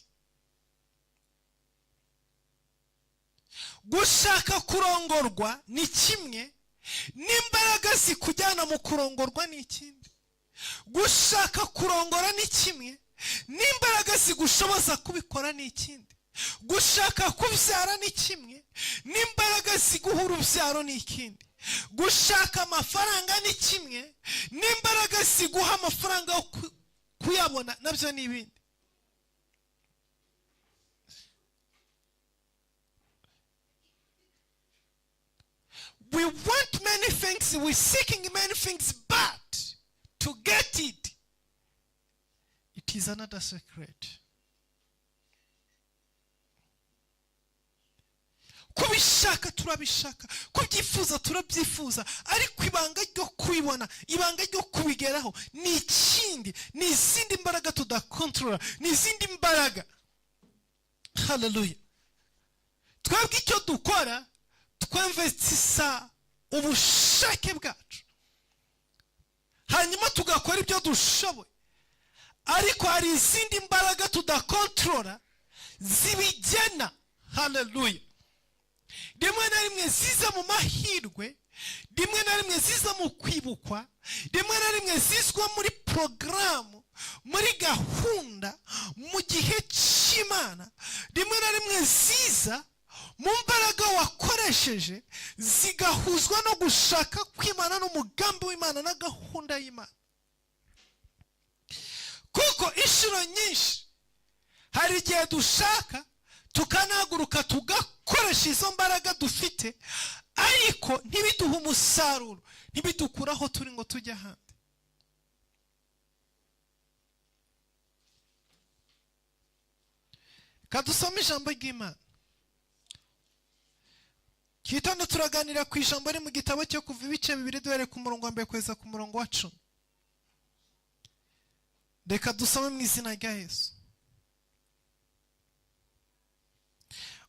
S4: Gushaka kurongorwa ni kimwe, n'imbaraga zikujyana mu kurongorwa ni ikindi. Gushaka kurongora ni kimwe, n'imbaraga zigushoboza kubikora ni ikindi. Gushaka kubyara ni kimwe, n'imbaraga ziguha urubyaro ni ikindi. Gushaka amafaranga ni kimwe, n'imbaraga ziguha amafaranga yo kuyabona nabyo ni ibindi. We want many things, we're seeking many things, but to get it, it is another secret. Kubishaka turabishaka, kubyifuza turabyifuza, ariko ibanga ryo kubibona, ibanga ryo kubigeraho ni ikindi, ni izindi mbaraga tudakontorora, ni izindi mbaraga. Hallelujah. Twebwe icyo dukora, twemvesisa ubushake bwacu, hanyuma tugakora ibyo dushoboye. Ariko hari izindi mbaraga tudakontorora zibigena. Hallelujah. Rimwe na rimwe ziza mu mahirwe, rimwe na rimwe ziza mu kwibukwa, rimwe na rimwe zizwa muri porogaramu, muri gahunda, mu gihe cy'Imana. Rimwe na rimwe ziza mu mbaraga wakoresheje, zigahuzwa no gushaka kw'Imana n'umugambi w'Imana na gahunda y'Imana. Kuko inshuro nyinshi hari igihe dushaka tukanahaguruka tugakoresha izo mbaraga dufite, ariko ntibiduhe umusaruro, ntibidukure aho turi ngo tujye ahandi. Kadusome ijambo ry'Imana. Kitano turaganira ku ijambo riri mu gitabo cyo Kuva ibice 2 duhere ku murongo wa 1 kugeza ku murongo wa 10. Reka dusome mu izina rya Yesu.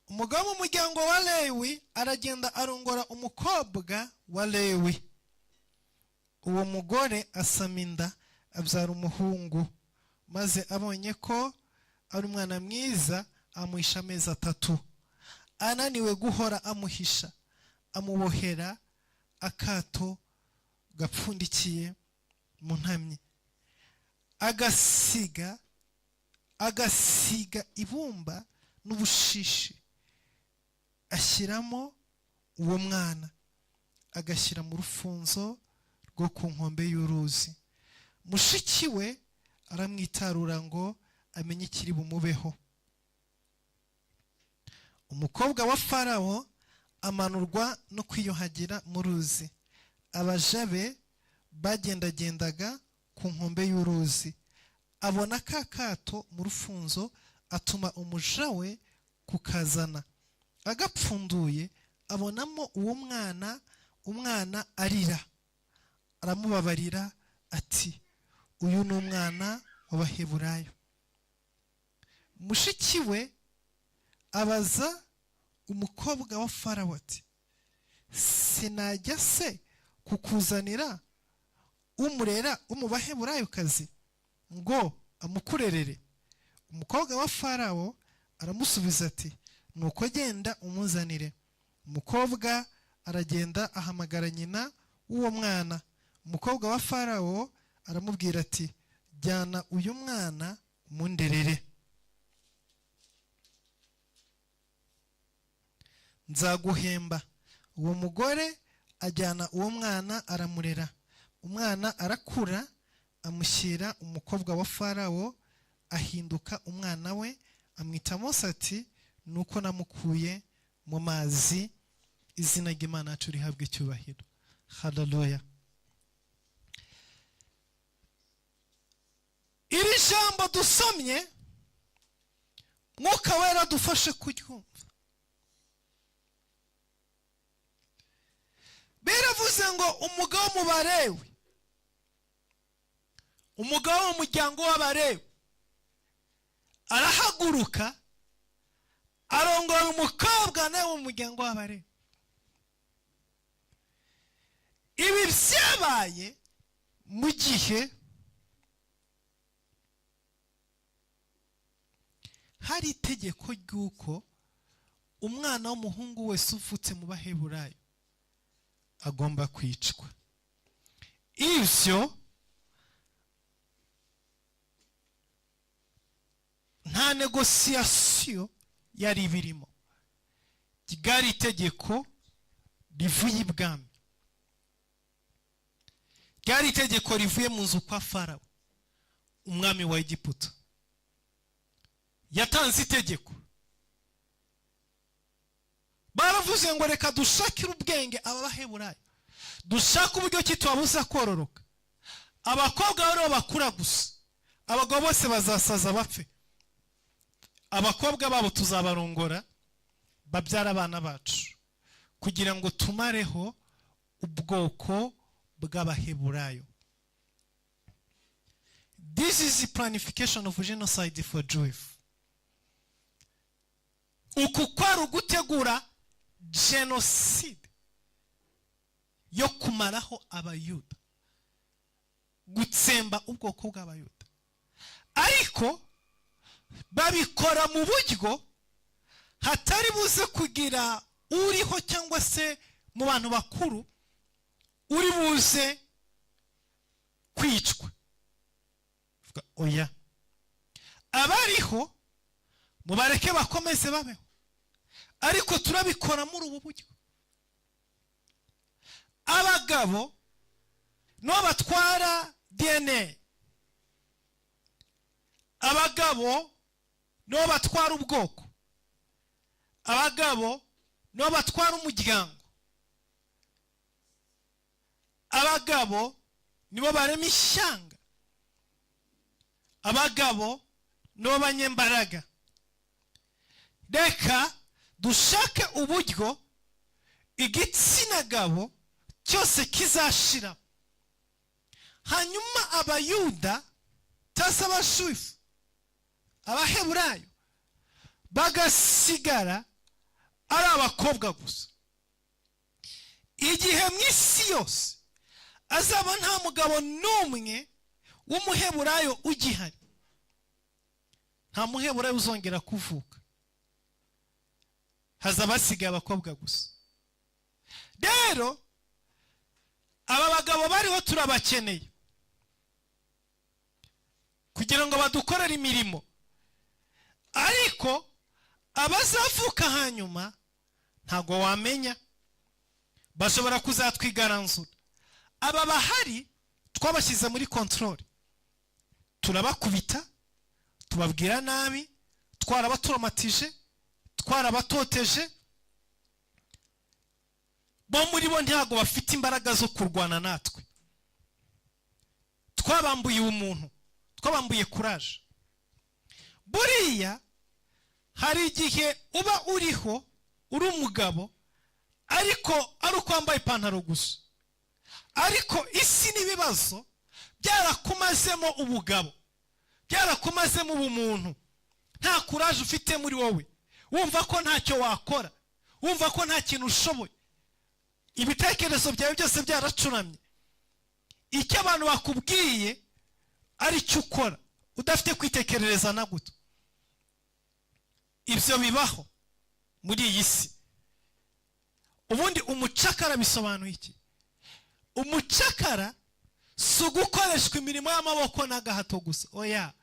S4: Umugabo w'umuryango wa Lewi aragenda arongora umukobwa wa Lewi. Uwo mugore asama inda, abyara umuhungu, maze abonye ko ari umwana mwiza, amuhisha amezi 3. Ananiwe guhora amuhisha, amubohera akato gapfundikiye mu ntamyi, agasiga ibumba n'ubushishi, ashyiramo uwo mwana, agashyira mu rufunzo rwo ku nkombe y'uruzi. Mushiki we aramwitarura ngo amenye ikiri bumubeho. Umukobwa wa Farawo amanurwa no kwiyuhagira mu ruzi. Abaja be bagendagendaga ku nkombe y'uruzi, abona ka kato mu rufunzo, atuma umuja we kukazana. Agapfunduye abonamo uwo umwana arira. Aramubabarira ati, uyu ni umwana w'Abaheburayo. Mushiki we abaza umukobwa wa Farawo ati, sinajya se kukuzanira umurera mu Baheburayokazi ngo amukurerere? Umukobwa wa Farawo aramusubiza ati, nuko genda umuzanire. Umukobwa aragenda ahamagara nyina w'uwo mwana. Umukobwa wa Farawo aramubwira ati, jyana uyu mwana umunderere, nzaguhemba. Uwo mugore ajyana uwo mwana aramurera. Umwana arakura, amushyira umukobwa wa Farawo, ahinduka umwana we, amwita Mose ati, nuko namukuye mu mazi. Izina ry'Imana yacu rihabwe icyubahiro. Haleluya. Iri jambo dusomye, Mwuka Wera dufashe kuryumva. Biravuze ngo umugabo mu Balewi, umugabo w'umuryango w'Abalewi arahaguruka arongora umukobwa nawe w'umuryango w'Abalewi. Ibi byabaye mu gihe hari itegeko ry'uko umwana w'umuhungu wese uvutse mu Baheburayo agomba kwicwa. Ivyo nta negosiyasiyo yari birimo. Ryari itegeko rivuye ibwami, ryari itegeko rivuye mu nzu kwa Farawo, umwami wa Egiputa. Yatanze itegeko. Baravuze ngo reka dushakire ubwenge aba Baheburayo, dushaka uburyo ki tubabuza kororoka. Abakobwa bariho bakura gusa, abagabo bose bazasaza bapfe. Abakobwa babo tuzabarongora babyara abana bacu, kugira ngo tumareho ubwoko bw'Abaheburayo. This is the planification of genocide for Jews. Uku kwari ugutegura genocide yo kumaraho Abayuda, gutsemba ubwoko bw'Abayuda. Ariko babikora mu buryo hatari buze kugira uriho cyangwa se mu bantu bakuru uri buze kwicwa. Oya, abariho mubareke bakomeze babeho, ariko turabikora muri ubu buryo. Abagabo no batwara DNA, abagabo no batwara ubwoko, abagabo no batwara umuryango, abagabo nibo barema ishyanga, abagabo nibo banyembaraga. Reka dushake uburyo igitsina gabo cyose kizashira, hanyuma Abayuda tasa Abashifu, Abaheburayo bagasigara ari abakobwa gusa. Igihe mu isi yose azaba nta mugabo n'umwe w'Umuheburayo ugihari, nta Muheburayo uzongera kuvuka, hazaba hasigaye abakobwa gusa. Rero aba bagabo bariho turabakeneye kugira ngo badukorere imirimo, ariko abazavuka hanyuma ntago wamenya, bashobora kuzatwigaranzura. Aba bahari twabashyize muri control, turabakubita, tubabwira nabi, twarabatraumatije, twarabatoteje. Bo muri bo ntago bafite imbaraga zo kurwana natwe. Twabambuye umuntu, twabambuye courage. Buriya hari igihe uba uriho uri umugabo ariko ari uko wambaye ipantaro gusa, ariko isi n'ibibazo byarakumazemo ubugabo, byarakumazemo ubumuntu, nta kuraje ufite muri wowe, wumva ko ntacyo wakora, wumva ko nta kintu ushoboye, ibitekerezo byawe byose byaracuramye, icyo abantu bakubwiye ari cyo ukora udafite kwitekerereza na guto. Ibyo bibaho muri iyi si. Ubundi umucakara bisobanuye iki? Umucakara si ugukoreshwa imirimo y'amaboko n'agahato gusa, oya.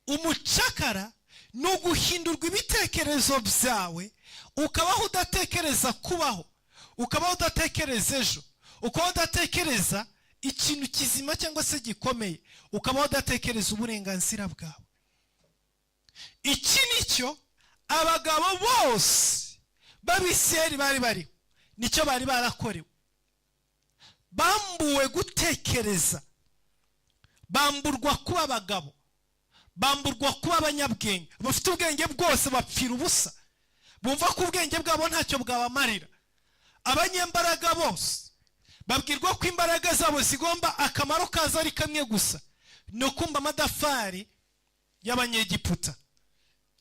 S4: Umucakara ni uguhindurwa ibitekerezo byawe, ukabaho udatekereza kubaho, ukabaho udatekereza ejo, ukabaho udatekereza ikintu kizima cyangwa se gikomeye, ukabaho udatekereza uburenganzira bwawe. Iki nicyo abagabo bose b'Abisirayeli bari bariho, nicyo bari barakorewe. Bambuwe gutekereza, bamburwa kuba abagabo, bamburwa kuba abanyabwenge. Bafite ubwenge bwose bapfira ubusa, bumva ko ubwenge bwabo ntacyo bwabamarira. Abanyembaraga bose babwirwa ko imbaraga zabo zigomba akamaro kazo ari kamwe gusa, no kumba amadafari y'Abanyegiputa,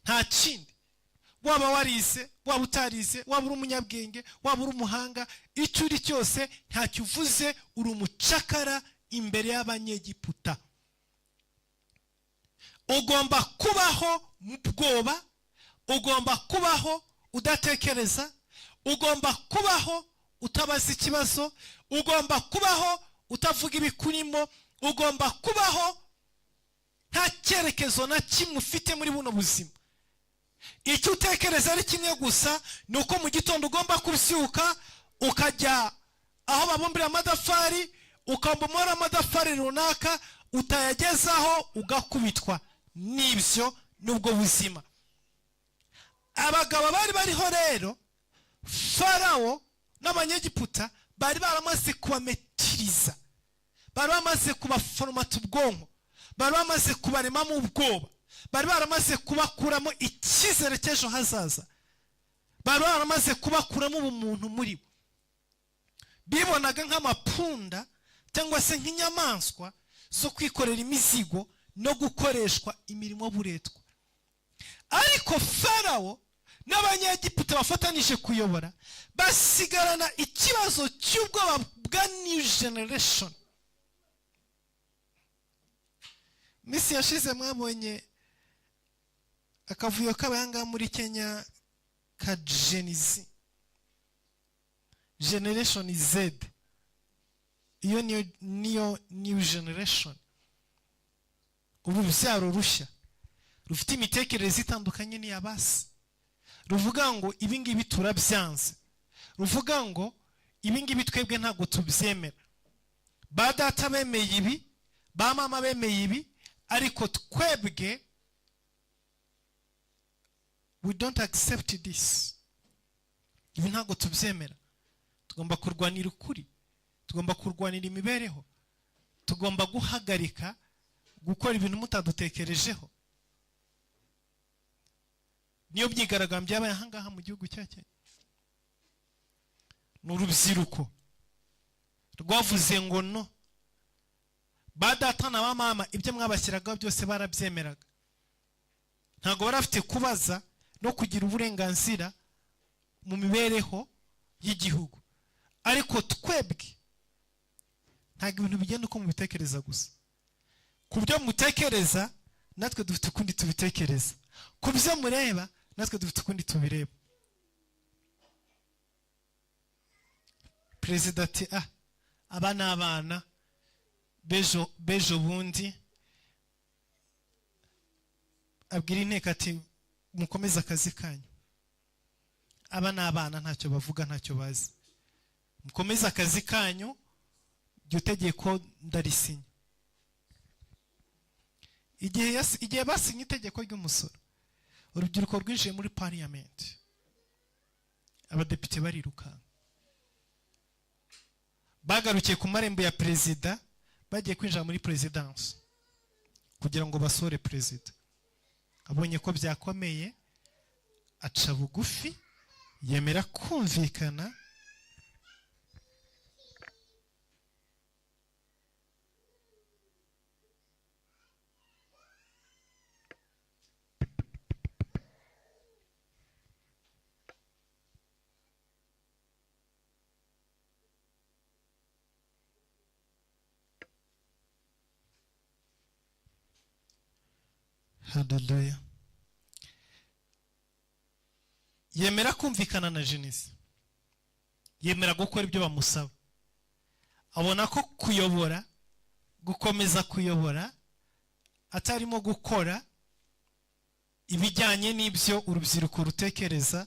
S4: nta kindi. Waba warize, waba utarize, waba uri umunyabwenge, waba uri umuhanga, icyo uri cyose ntacyo uvuze, uri umucakara imbere y'Abanyegiputa. Ugomba kubaho mu bwoba, ugomba kubaho udatekereza, ugomba kubaho utabaza ikibazo, ugomba kubaho utavuga ibikurimo, ugomba kubaho nta cyerekezo na kimwe ufite muri buno buzima. Icyo utekereza ari kimwe gusa, ni uko mu gitondo ugomba kubyuka ukajya aho babumbira amadafari, ukambumura amadafari runaka, utayagezaho ugakubitwa. Nibyo nubwo buzima. Abagabo bari bariho rero, Farawo n'Abanyegiputa bari baramaze kubametiriza, bari bamaze kubaforomata ubwonko, bari bamaze kubaremamo ubwoba, bari baramaze kubakuramo icyizere cy'ejo hazaza, bari baramaze kubakuramo ubumuntu muri bo. Bibonaga nk'amapunda cyangwa se nk'inyamaswa zo kwikorera imizigo no gukoreshwa imirimo buretwa. Ariko Farawo n'Abanyegiputa bafatanije kuyobora basigarana ikibazo cy'ubwoba bwa new generation. Misi yashize mwabonye akavuyo k'abahanga muri Kenya ka Genizi, Generation Z. Iyo niyo new generation, ubu rubyaro rushya rufite imitekerereze itandukanye n'iy'abasi, ruvuga ngo ibingibi turabyanze, ruvuga ngo ibingibi twebwe ntabwo tubyemera. Ba data bemeye ibi, ba mama bemeye ibi, ariko twebwe we don't accept this. Ibi ntabwo tubyemera. Tugomba kurwanira ukuri, tugomba kurwanira imibereho, tugomba guhagarika gukora ibintu mutadutekerejeho. Niyo byigaragambye yabaye ahangaha mu gihugu cya Kenya. N'urubyiruko rwavuze ngo no. Ba data na ba mama ibyo mwabashyiragaho byose barabyemeraga, ntabwo barafite kubaza no kugira uburenganzira mu mibereho y'igihugu. Ariko twebwe ntabwo ibintu bigenda uko mubitekereza gusa. Ku byo mutekereza natwe dufite ukundi tubitekereza, ku byo mureba natwe dufite ukundi tubireba. Perezida ati aba ni abana bejo bundi, abwira inteko ati mukomeze akazi kanyu. Aba ni abana ntacyo bavuga, ntacyo bazi, mukomeze akazi kanyu, jya utegeko ndarisinya. Igihe basinye itegeko ry'umusoro, urubyiruko rwinjiye muri parliament, abadepite barirukanka, bagarukiye ku marembo ya perezida, bagiye kwinjira muri presidence kugira ngo basore perezida. Abonye ko byakomeye, aca bugufi yemera kumvikana haleluya yemera kumvikana na Jenise yemera gukora ibyo bamusaba abona ko kuyobora gukomeza kuyobora atarimo gukora ibijyanye n'ibyo urubyiruko rutekereza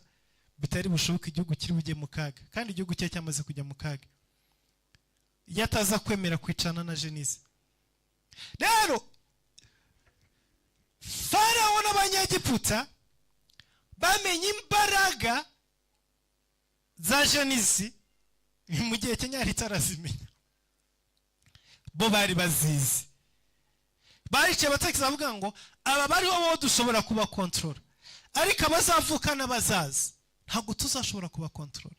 S4: bitari bushoboka igihugu kiri bujye mu kaga kandi igihugu cye cyamaze kujya mu kaga yataza kwemera kwicana na Jenise rero Farawo n'abanyegiputa bamenye imbaraga za Jenise mu gihe Kenyari tarazimenya bo bari bazizi baricaye batekereza bavuga ngo aba bariho bo dushobora kuba control ariko abazavuka n'abazaza ntabwo tuzashobora kuba control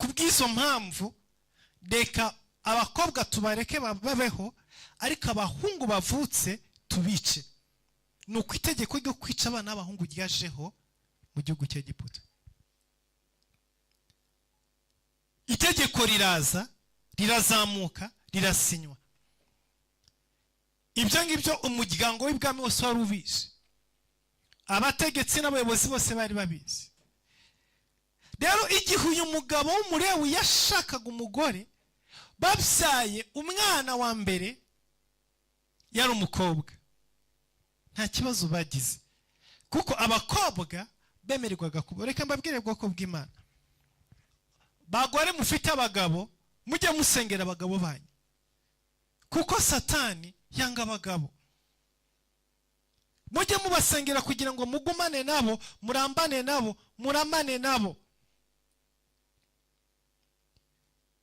S4: kubw'izo mpamvu reka abakobwa tubareke babeho ariko abahungu bavutse tubice nuko itegeko ryo kwica abana b'abahungu ryajeho mu gihugu cy'Egiputa itegeko riraza rirazamuka rirasinywa ibyo ngibyo umuryango w'ibwami wose wari ubizi abategetsi n'abayobozi bose bari babizi rero igihe uyu mugabo w'umurewi yashakaga umugore babyaye umwana wa mbere yari umukobwa nta kibazo bagize kuko abakobwa bemererwaga kuba reka mbabwire bwoko bw'Imana bagore mufite abagabo mujye musengera abagabo banyu kuko Satani yanga abagabo mujye mubasengera kugira ngo mugumane nabo murambane nabo muramane nabo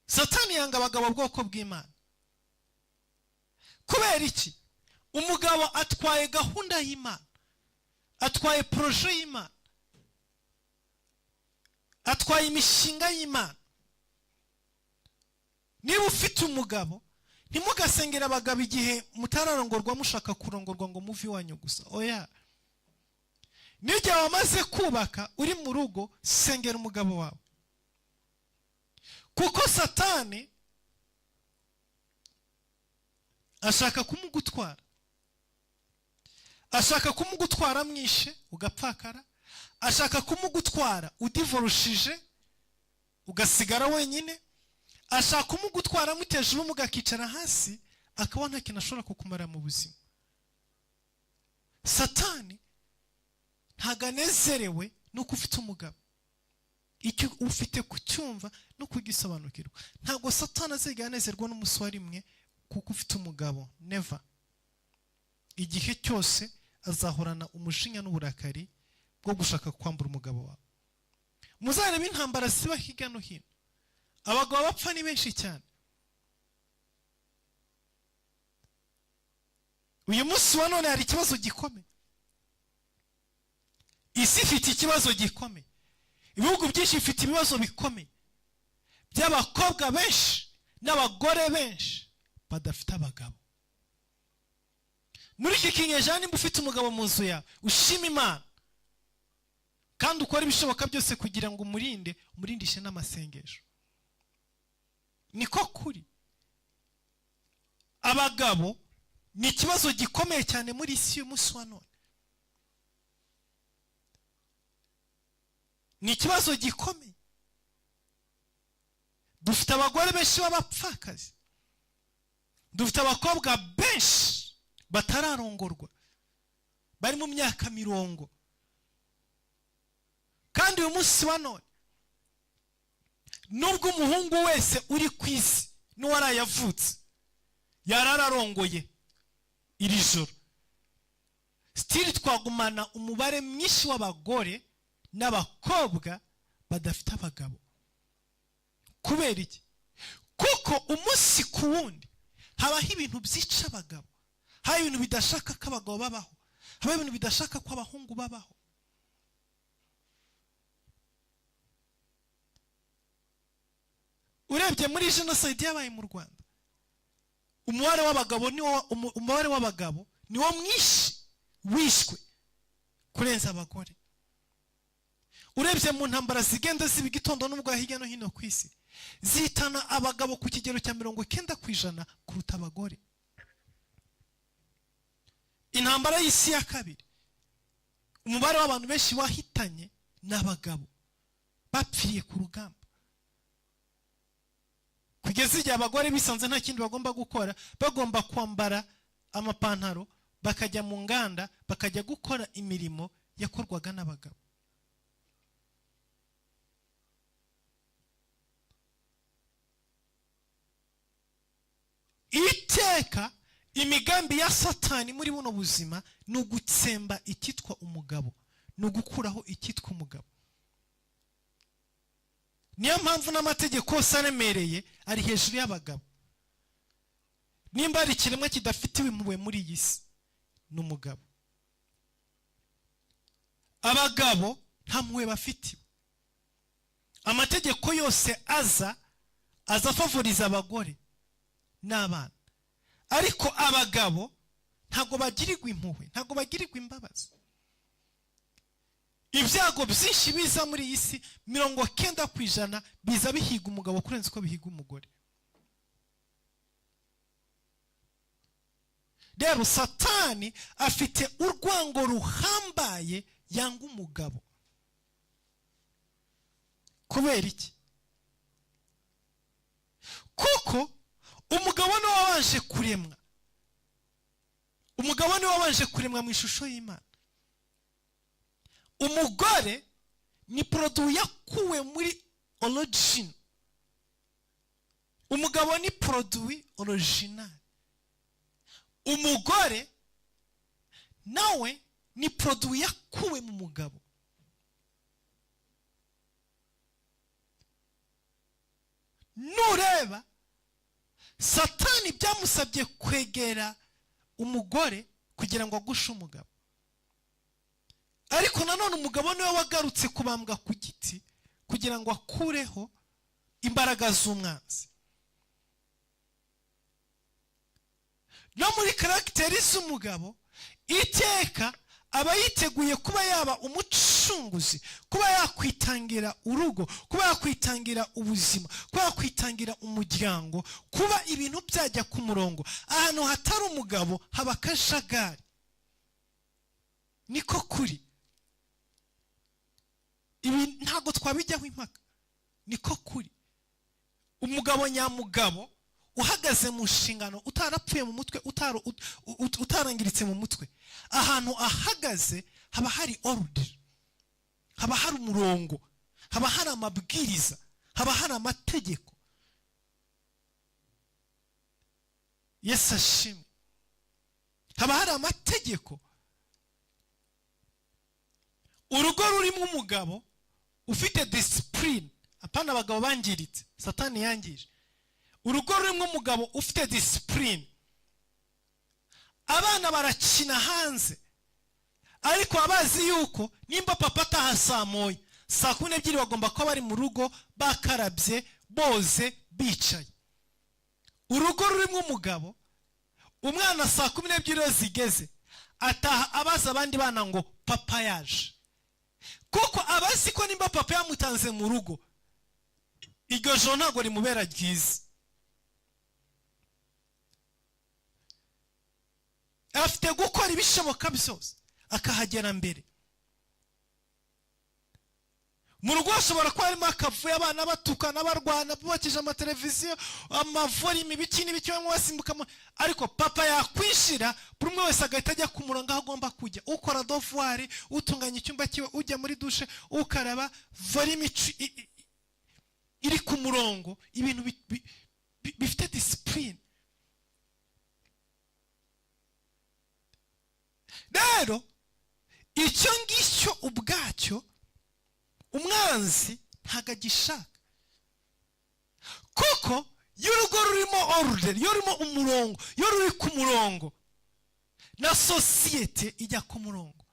S4: Satani yanga abagabo bwoko bw'Imana kubera iki umugabo atwaye gahunda y'Imana atwaye projet y'Imana atwaye imishinga y'Imana niba ufite umugabo ntimugasengera abagabo igihe mutararongorwa mushaka kurongorwa ngo muvi wanyu gusa oya n'igihe wamaze kubaka uri mu rugo sengera umugabo wawe kuko Satani ashaka kumugutwara ashaka kumugutwara mwishe ugapfakara ashaka kumugutwara udivorushije ugasigara wenyine ashaka kumugutwara muteje umugakicara hasi akaba nta kintu ashobora kukumara mu buzima Satani ntago anezerewe nuko ufite umugabo icyo ufite kucyumva no kugisobanukirwa ntago Satani azigera anezerwa n'umuswari mwe kuko ufite umugabo never igihe cyose azahorana umujinya n'uburakari bwo gushaka kwambura umugabo wawe muzarebe intambara ziba hirya no hino abagabo bapfa ni benshi cyane uyu munsi wa none hari ikibazo gikomeye isi ifite ikibazo gikomeye ibihugu byinshi bifite ibibazo bikomeye by'abakobwa benshi n'abagore benshi badafite abagabo muri iki kinyejana nimba ufite umugabo mu nzu yawe ushima Imana kandi ukora ibishoboka byose kugira ngo umurindishe n'amasengesho niko kuri abagabo ni ikibazo gikomeye cyane muri isi y'umunsi wa none ni ikibazo gikomeye dufite abagore benshi b'abapfakazi dufite abakobwa benshi batararongorwa bari mu myaka 40 kandi uyu munsi wa none nubwo umuhungu wese uri ku isi n'uwarayavutse yarararongoye iri joro still twagumana umubare mwinshi w'abagore n'abakobwa badafite abagabo kubera iki kuko umunsi ku wundi habaho ibintu byica abagabo haba ibintu bidashaka ko abagabo babaho haba ibintu bidashaka ko abahungu babaho urebye muri jenoside yabaye mu Rwanda, umubare w'abagabo niwo wishwe kurenza abagore. Urebye mu ntambara zigenda ziba igitondo n'ubwo hirya no hino ku isi, zitana abagabo ku kigero cya 90% kuruta abagore. Intambara y'isi ya kabiri, umubare w'abantu benshi wahitanye n'abagabo bapfiriye ku rugamba. Kugeza igihe abagore bisanze nta kindi bagomba gukora, bagomba kwambara amapantaro bakajya mu nganda bakajya gukora imirimo yakorwaga n'abagabo. Iteka imigambi ya Satani muri buno buzima ni ugutsemba icyitwa umugabo, ni ugukuraho icyitwa umugabo. Niyo mpamvu n'amategeko yose aremereye ari hejuru y'abagabo. Nimba ari ikiremwa kidafitiwe impuhwe muri iyi si, ni umugabo. Abagabo nta mpuhwe bafitiwe. Amategeko yose aza favoriza abagore n'abana, ariko abagabo ntago bagirirwa impuhwe, ntago bagirirwa imbabazi. Ibyago byinshi biza muri iyi si 90% biza bihiga umugabo kurenza uko bihiga umugore. Rero Satani afite urwango ruhambaye yanga umugabo. Kubera iki? Kuko umugabo ni wabanje kuremwa. Umugabo ni wabanje kuremwa mu ishusho y'Imana. Umugore ni produit yakuwe muri origin. Umugabo ni produit original. Umugore nawe ni produit yakuwe mu mugabo. Nureba Satani byamusabye kwegera umugore kugira ngo agushe umugabo. Ariko nanone umugabo niwe wagarutse kubambwa ku giti kugira ngo akureho imbaraga z'umwanzi. No muri karakteri z'umugabo iteka aba yiteguye kuba yaba umucunguzi, kuba yakwitangira urugo, kuba yakwitangira ubuzima, kuba yakwitangira umuryango, kuba ibintu byajya ku murongo. Ahantu hatari umugabo haba kajagari. Niko kuri. Ibi ntago twabijyaho impaka. Niko kuri. Umugabo nyamugabo uhagaze mu nshingano, utarapfuye mu mutwe, utarangiritse mu mutwe, ahantu ahagaze haba hari order, haba hari umurongo, haba hari amabwiriza, haba hari amategeko. Yesu ashimwe. Haba hari amategeko. Urugo rurimo umugabo ufite discipline, apana abagabo bangiritse, Satani yangije. Urugo rurimo umugabo ufite discipline. Abana barakina hanze, ariko abazi yuko nimba papa atahasamoye, saa 12 bagomba kuba bari mu rugo bakarabye, boze, bicaye. Urugo rurimo umugabo, umwana saa 12 zigeze ataha abaza abandi bana ngo papa yaje. Kuko abazi ko nimba papa yamutanze mu rugo, iryo joro ntago rimubera ryiza. Afite gukora ibishoboka byose akahagera mbere. Mu rugo ashobora kuba harimo akavuye, abana batukana, barwana, bubakije amateleviziyo, amavorimi, ibiki n'ibiki bamwe basimbukamo, ariko papa yakwishira buri umwe wese agahita ajya ku murongo aho agomba kujya. Ukora devoir, utunganya icyumba kiwe, ujya muri dushe, ukaraba, vorimi iri ku murongo, ibintu bifite discipline. Rero icyo ngicyo ubwacyo umwanzi ntago agishaka. Kuko y'urugo rurimo order, rurimo umurongo, yo ruri ku murongo, na societe ijya ku murongo.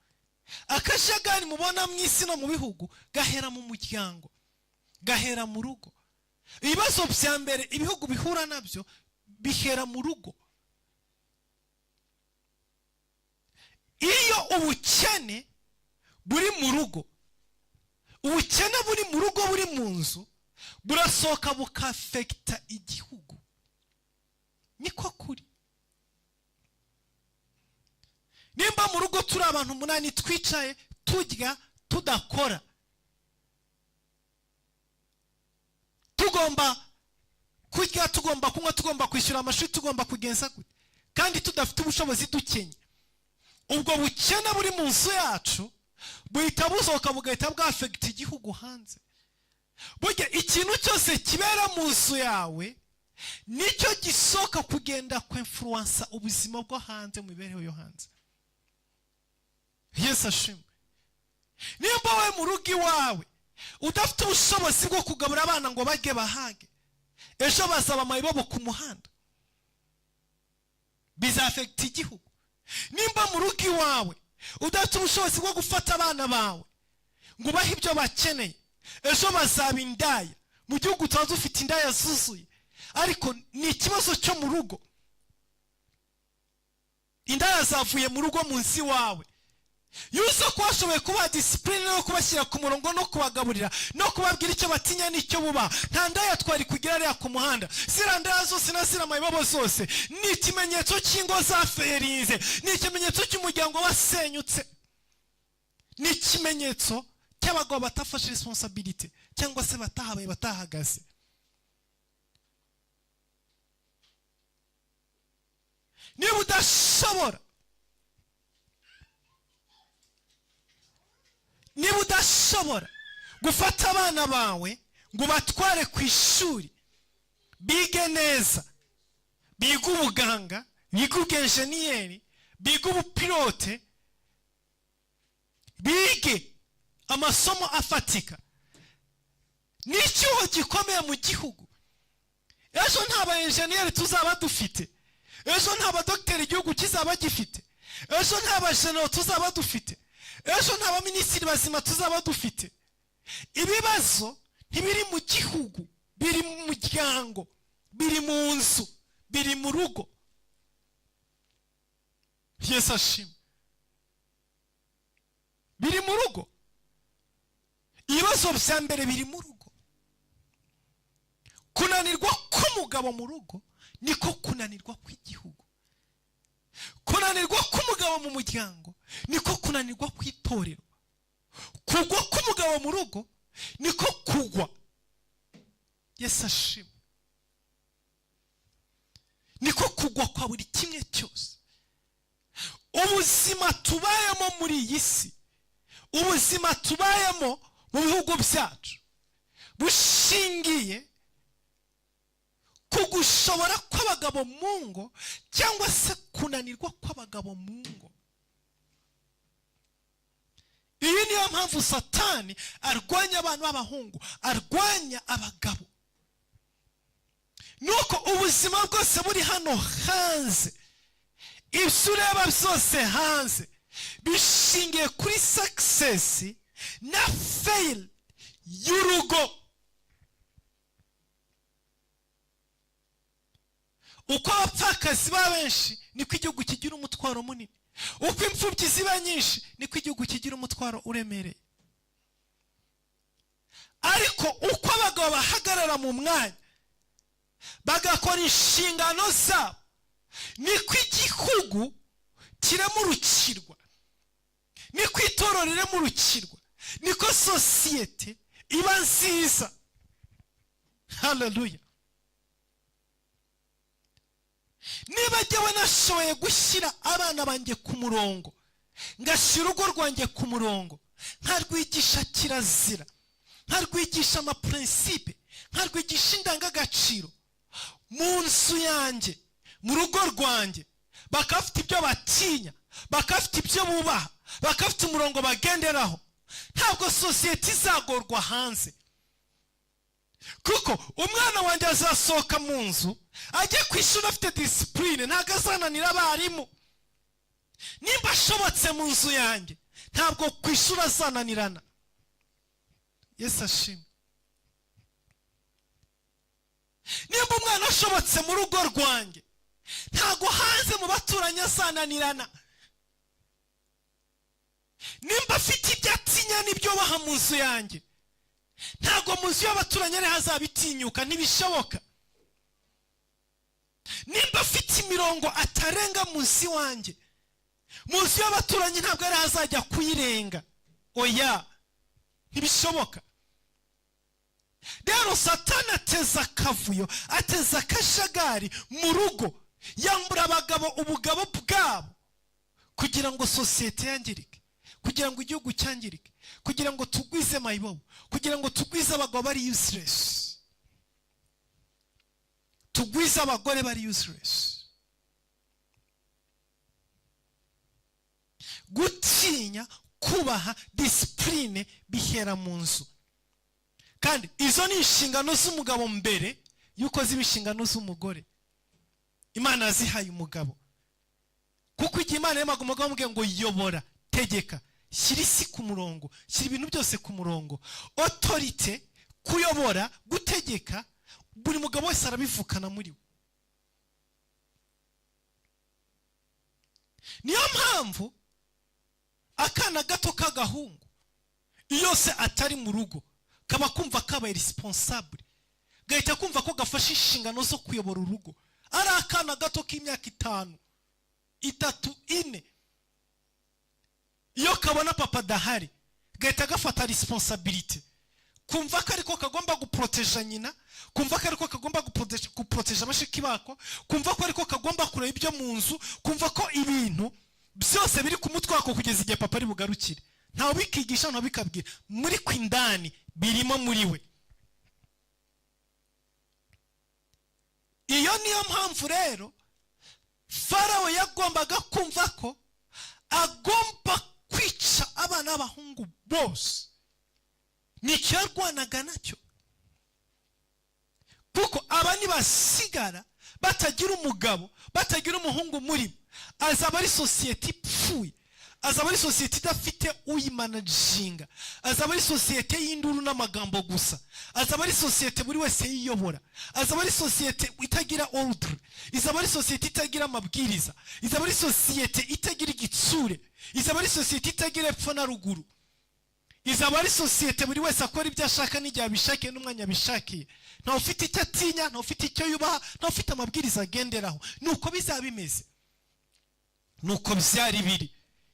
S4: Akajagari mubona mu isi no mu bihugu gahera mu muryango, gahera mu rugo, ibibazo bya mbere ibihugu bihura nabyo bihera mu rugo. Iyo ubukene buri mu rugo, ubukene buri mu rugo buri mu nzu, burasohoka bukafekita igihugu. Niko kuri. Nimba mu rugo turi abantu 8 twicaye turya tudakora, tugomba kurya, tugomba kunywa, tugomba kwishyura amashuri, tugomba kugenza gute, kandi tudafite ubushobozi dukenye, ubwo bukene buri mu nzu yacu buhita busohoka bugahita bwafekita igihugu hanze. Burya ikintu cyose kibera mu nzu yawe nicyo gisohoka kugenda kwinfluensa ubuzima bwo hanze, mu mibereho yo hanze. Yesu ashimwe. Nimba we mu rugo iwawe udafite ubushobozi bwo kugabura abana ngo bajye bahage, ejo bazaba amayibobo ku muhanda, bizafekita igihugu. Nimba mu rugo iwawe udafite ubushobozi bwo gufata abana bawe ngo ubahe ibyo bakeneye, ejo bazaba indaya. Mu gihugu tuba dufite indaya zuzuye, ariko ni ikibazo cyo mu rugo. Indaya zavuye mu rugo munsi wawe. Yuzo kwashoboye kuba discipline no kubashyira ku murongo no kubagaburira no kubabwira icyo batinya n'icyo buba, nta ndaya twari kugira ariya ku muhanda. Zira ndaya zose na zira mayibobo zose ni ikimenyetso cy'ingo zaferinze, ni ikimenyetso cy'umuryango wasenyutse, ni ikimenyetso cy'abagabo batafashe responsibility cyangwa se batahabaye, batahagaze. Niba udashobora gufata abana bawe ngo batware ku ishuri bige neza, biga ubuganga, biga ubwenjeniyeri, biga ubupilote, bige amasomo afatika, n'icyuho gikomeye mu gihugu. Ejo nta baenjeniyeri tuzaba dufite, ejo nta badokiteri igihugu kizaba gifite, ejo nta bajenero tuzaba dufite, ejo nta baminisitiri bazima tuzaba dufite. Ibibazo ntibiri mu gihugu, biri mu muryango, biri mu nzu, biri mu rugo. Yesu ashimwe. Biri mu rugo. Ibibazo bya mbere biri mu rugo. Kunanirwa k'umugabo mu rugo niko kunanirwa kw'igihugu. Kunanirwa k'umugabo mu muryango niko kunanirwa kw'itorero. Kugwa k'umugabo mu rugo niko kugwa. Yesu ashimwe. Niko kugwa kwa buri kimwe cyose. Ubuzima tubayemo muri iyi si, ubuzima tubayemo mu bihugu byacu, bushingiye ku gushobora kw'abagabo mu ngo cyangwa se kunanirwa kw'abagabo mu ngo. Iyi niyo mpamvu Satani arwanya abantu b'abahungu, arwanya abagabo. Nuko ubuzima bwose buri hano hanze, ibyo ureba byose hanze, bishingiye kuri success na fail y'urugo. Uko abapfakazi ba benshi niko igihugu kigira umutwaro munini. Uko imfubyi ziba nyinshi niko igihugu kigira umutwaro uremereye. Ariko uko abagabo bahagarara mu mwanya bagakora inshingano zabo, niko igihugu kiremurukirwa, niko itorero riremurukirwa, niko sosiyete iba nziza. Haleluya. Niba jyewe nashoboye gushyira abana banjye ku murongo, ngashyira urugo rwanjye ku murongo, nkarwigisha kirazira, nkarwigisha amaprincipe, nkarwigisha indangagaciro, mu nzu yanjye, mu rugo rwanjye, bakafite ibyo batinya, bakafite ibyo bubaha, bakafite umurongo bagenderaho, ntabwo sosiyete izagorwa hanze. Kuko umwana wanjye azasohoka mu nzu ajye ku ishuri afite discipline, ntabwo azananira abarimu. Nimba ashobotse mu nzu yanjye, ntabwo ku ishuri azananirana. Yesu ashimwe. nimba umwana ashobotse mu rugo rwanjye ntago hanze mu baturanyi azananirana, nimba afite ibyo atinya n'ibyo baha mu nzu yanjye ntago mu nzu y'abaturanyi ari hazabitinyuka, ntibishoboka. nimba afite imirongo atarenga munsi wanjye mu nzu y'abaturanyi ntabwo ari hazajya kuyirenga, oya ntibishoboka. rero satani ateza akavuyo, ateza akajagari mu rugo, yambura abagabo ubugabo bwabo kugira ngo sosiyete yangirike, kugira ngo igihugu cyangirike, kugira ngo tugwize mayibobo, kugira ngo tugwize abagabo bari useless, tugwize abagore bari useless. Gutinya, kubaha, disipurine bihera mu nzu, kandi izo ni inshingano z'umugabo mbere yuko ziba inshingano z'umugore. Imana yazihaye umugabo, kuko igihe Imana yamaga umugabo amubwiye ngo yobora, tegeka, shyira isi ku murongo, shyira ibintu byose ku murongo. Autorite, kuyobora, gutegeka, buri mugabo wese arabivukana muri we. niyo mpamvu akana gato k'agahungu iyo se atari mu rugo kaba kumva kabaye responsable, gahita kumva ko gafashe inshingano zo kuyobora urugo. ari akana gato k'imyaka 5, 3, 4, iyo kabona papa dahari gahita gafata responsabilité, kumva ko ariko kagomba guproteja nyina, kumva ko ariko kagomba guproteja bashiki bako, kumva ko ariko kagomba kureba ibyo mu nzu, kumva ko ibintu byose biri ku mutwe wako kugeza igihe papa ari bugarukire. Ntawe bikigisha, ntawe bikabwira, muri kwindani birimo muri we. Iyo niyo mpamvu rero Farawo yagombaga kumva ko agomba kwica abana b'abahungu bose. Nicyo yarwanaga nacyo, kuko abani basigara batagira umugabo, batagira umuhungu muri bo, azaba ari sosiyete ipfuye, azaba ari sosiyete idafite uyimanaginga, azaba ari sosiyete y'induru n'amagambo gusa, azaba ari sosiyete buri wese yiyobora, azaba ari sosiyete itagira ordre, izaba ari sosiyete itagira amabwiriza, izaba ari sosiyete itagira igitsure, izaba ari sosiyete itagira epfo na ruguru, izaba ari sosiyete buri wese akora ibyo ashaka n'igihe abishakiye n'umwanya abishakiye, ntawe ufite icyo atinya, ntawe ufite icyo yubaha, ntawe ufite amabwiriza agenderaho. nuko bizaba bimeze, nuko byari biri.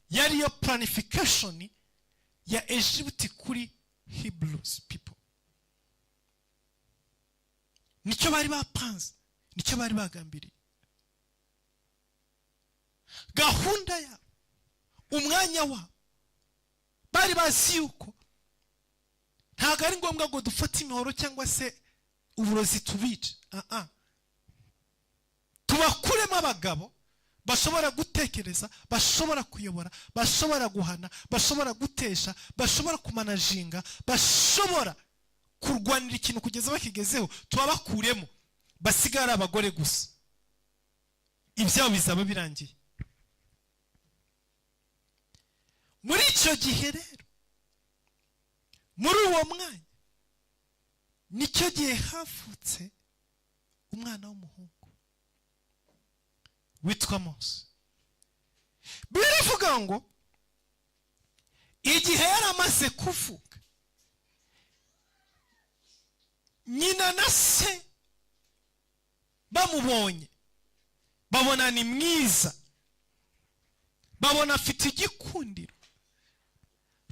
S4: Yariyo planification ya Egypt kuri Hebrews people. Nicyo bari bapanze, nicyo bari bagambiriye. Gahunda ya umwanya wa bari bazi yuko ntago ari ngombwa ngo dufate imihoro cyangwa se uburozi tubice. Tubakuremo abagabo bashobora gutekereza, bashobora kuyobora, bashobora guhana, bashobora gutesha, bashobora kumanajinga, bashobora kurwanira ikintu kugeza bakigezeho. Tubabakuremo basigara abagore gusa, ibyabo bizaba birangiye. Muri icyo gihe rero, muri uwo mwanya nicyo gihe havutse umwana w'umuhungu witwa Mose. Biravuga ngo igihe yari amaze kuvuka, nyina na se bamubonye, babona ni mwiza, babona afite igikundiro,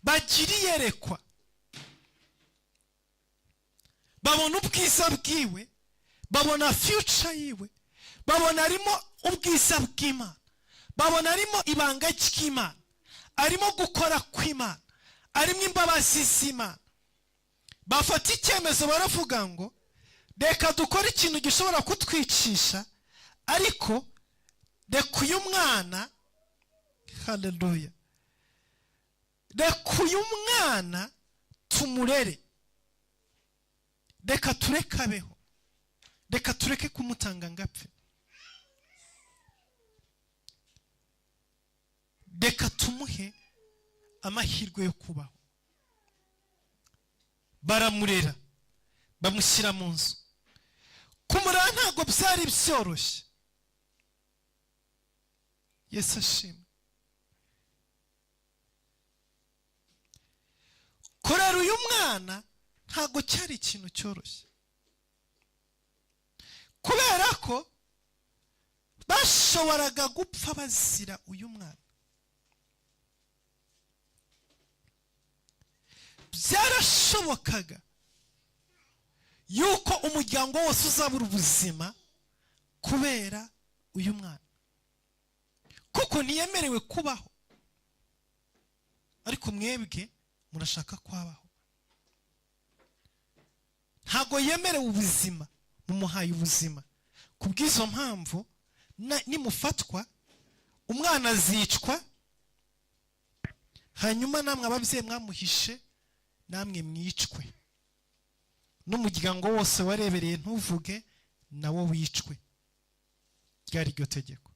S4: bagira iyerekwa, babona ubwiza bwiwe, babona future yiwe, babona arimo ubwiza bw'Imana, babona arimo ibanga ry'Imana, arimo gukora kw'Imana, arimo imbabazi z'Imana. Bafata icyemezo baravuga ngo reka dukore ikintu gishobora kutwicisha, ariko reka uyu mwana, haleluya, reka uyu mwana tumurere, reka tureke abeho, reka tureke kumutanga ngapfe, reka tumuhe amahirwe yo kubaho. Baramurera, bamushyira mu nzu, kumurera ntabwo byari byoroshye. Yesu ashimwe. kurera uyu mwana ntabwo cyari ikintu cyoroshye, kubera ko bashoboraga gupfa bazira uyu mwana. byarashobokaga yuko umuryango wose uzabura ubuzima kubera uyu mwana, kuko ntiyemerewe kubaho, ariko mwebwe murashaka kwabaho. ntabwo yemerewe ubuzima, mumuhaye ubuzima. kubw'izo mpamvu nimufatwa umwana azicwa, hanyuma namwe ababyeyi mwamuhishe namwe mwicwe, n'umuryango wose warebereye ntuvuge nawo wicwe. ryari iryo tegeko.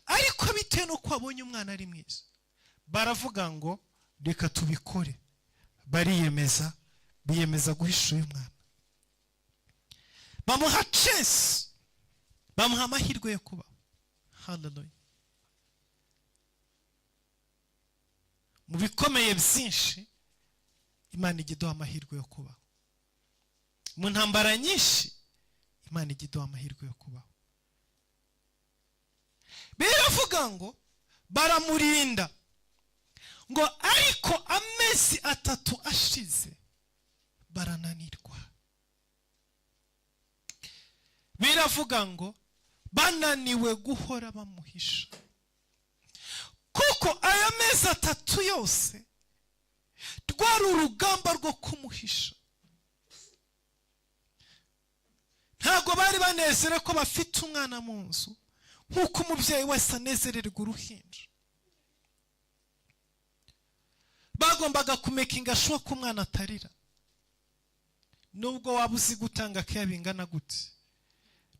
S4: ariko bitewe n'uko babonye umwana ari mwiza, baravuga ngo reka tubikore. biyemeza guhisha uyu mwana, bamuha chance, bamuha amahirwe yo kubaho. Hallelujah. mu bikomeye byinshi Imana ijya iduha amahirwe yo kubaho. mu ntambara nyinshi Imana ijya iduha amahirwe yo kubaho. biravuga ngo baramurinda, ngo ariko amezi 3 ashize barananirwa. biravuga ngo bananiwe guhora bamuhisha, kuko aya mezi 3 yose rwari urugamba rwo kumuhisha. ntabwo bari banezere ko bafite umwana mu nzu nk'uko umubyeyi wese anezererwa uruhinja. bagombaga kumekinga sure ko umwana atarira, nubwo waba uzi gutanga care bingana gute,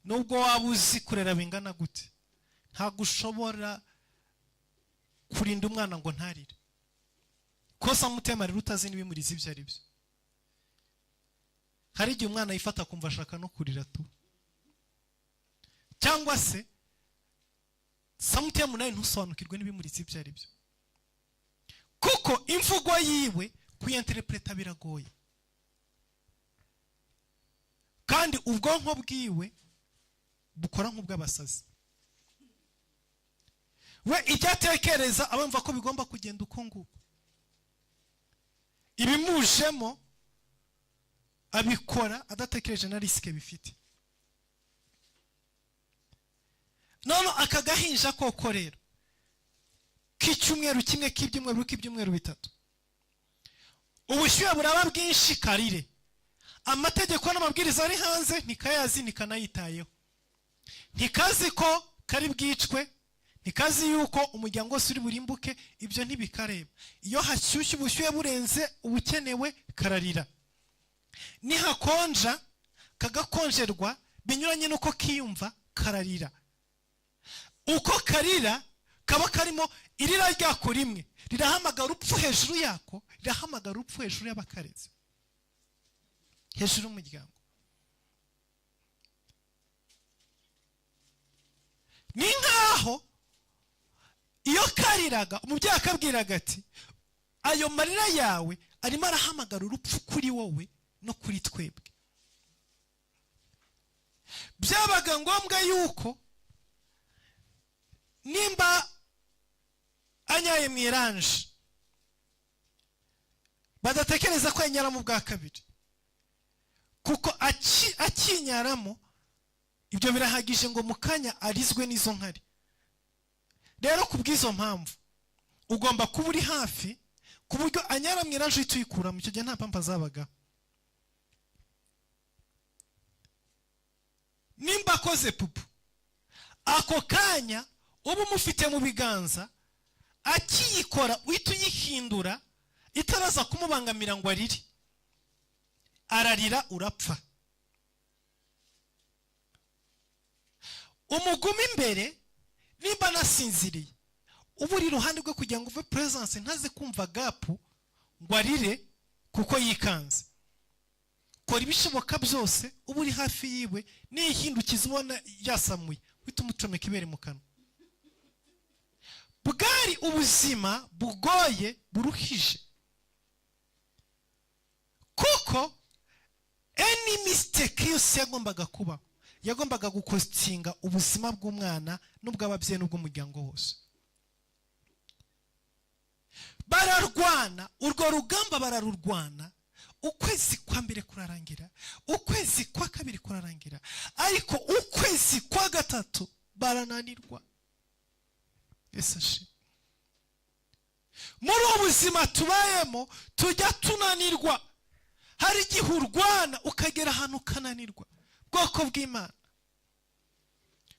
S4: nubwo waba uzi kurera bingana gute, ntabwo ushobora kurinda umwana ngo ntarire. kosa mutima rero utazi n'ibimuriza ibyo ari byo. hari igihe umwana yifata kumva ashaka no kurira tu, cyangwa se samutemu nawe ntusobanukirwe n'ibimuriza ibyo ari byo, kuko imvugo yiwe kuyenterpreta biragoye, kandi ubwonko bwiwe bukora nk'ubw'abasazi. we icyatekereza abumva ko bigomba kugenda uko nguko, ibimujemo abikora adatekereje na risike bifite. none akagahinja koko rero k'icyumweru kimwe, k'ibyumweru bitatu, ubushyuhe buraba bwinshi, karire. amategeko n'amabwiriza ari hanze ntikayazi, ntikanayitayeho, ntikazi ko kari bwicwe, ntikazi yuko umuryango wose uri burimbuke, ibyo ntibikareba. iyo hashyushye ubushyuhe burenze ubukenewe kararira, nihakonja kagakonjerwa binyuranye n'uko kiyumva kararira. uko karira kaba karimo irira ryako rimwe rirahamagara urupfu hejuru yako, rirahamagara urupfu hejuru y'abakarezi, hejuru y'umuryango. ni nkaho iyo kariraga umubyeyi akabwiraga ati ayo marira yawe arimo arahamagara urupfu kuri wowe no kuri twebwe. byabaga ngombwa yuko nimba anyaye mu iranje badatekereza ko yanyaramo bwa kabiri, kuko akinyaramo ibyo birahagije ngo mu kanya arizwe n'izo nkari. rero kubw'izo mpamvu ugomba kuba uri hafi ku buryo anyara mu iranje uhita uyikuramo. icyo gihe nta pampa zabagaho. nimba akoze pupu, ako kanya uba umufite mu biganza, akiyikora uhita uyihindura itaraza kumubangamira ngo arire. ararira urapfa. umuguma imbere, nimba nasinziriye uba uri iruhande rwe kugira ngo uve presence, ntaze kumva gapu ngo arire kuko yikanze. kora ibishoboka byose uba uri hafi yiwe, nihindukiza ubona yasamuye uhita umucomeka ibere mu kanwa. Bwari ubuzima bugoye buruhije, kuko any mistake yose yagombaga kubaho yagombaga gukostinga ubuzima bw'umwana n'ubw'ababyeyi n'ubw'umuryango wose. Bararwana, urwo rugamba bararurwana, ukwezi kwa mbere kurarangira, ukwezi kwa kabiri kurarangira, ariko ukwezi kwa gatatu barananirwa. Yesu, muri ubuzima tubayemo tujya tunanirwa. Hari igihe urwana ukagera ahantu ukananirwa. Bwoko bw'Imana,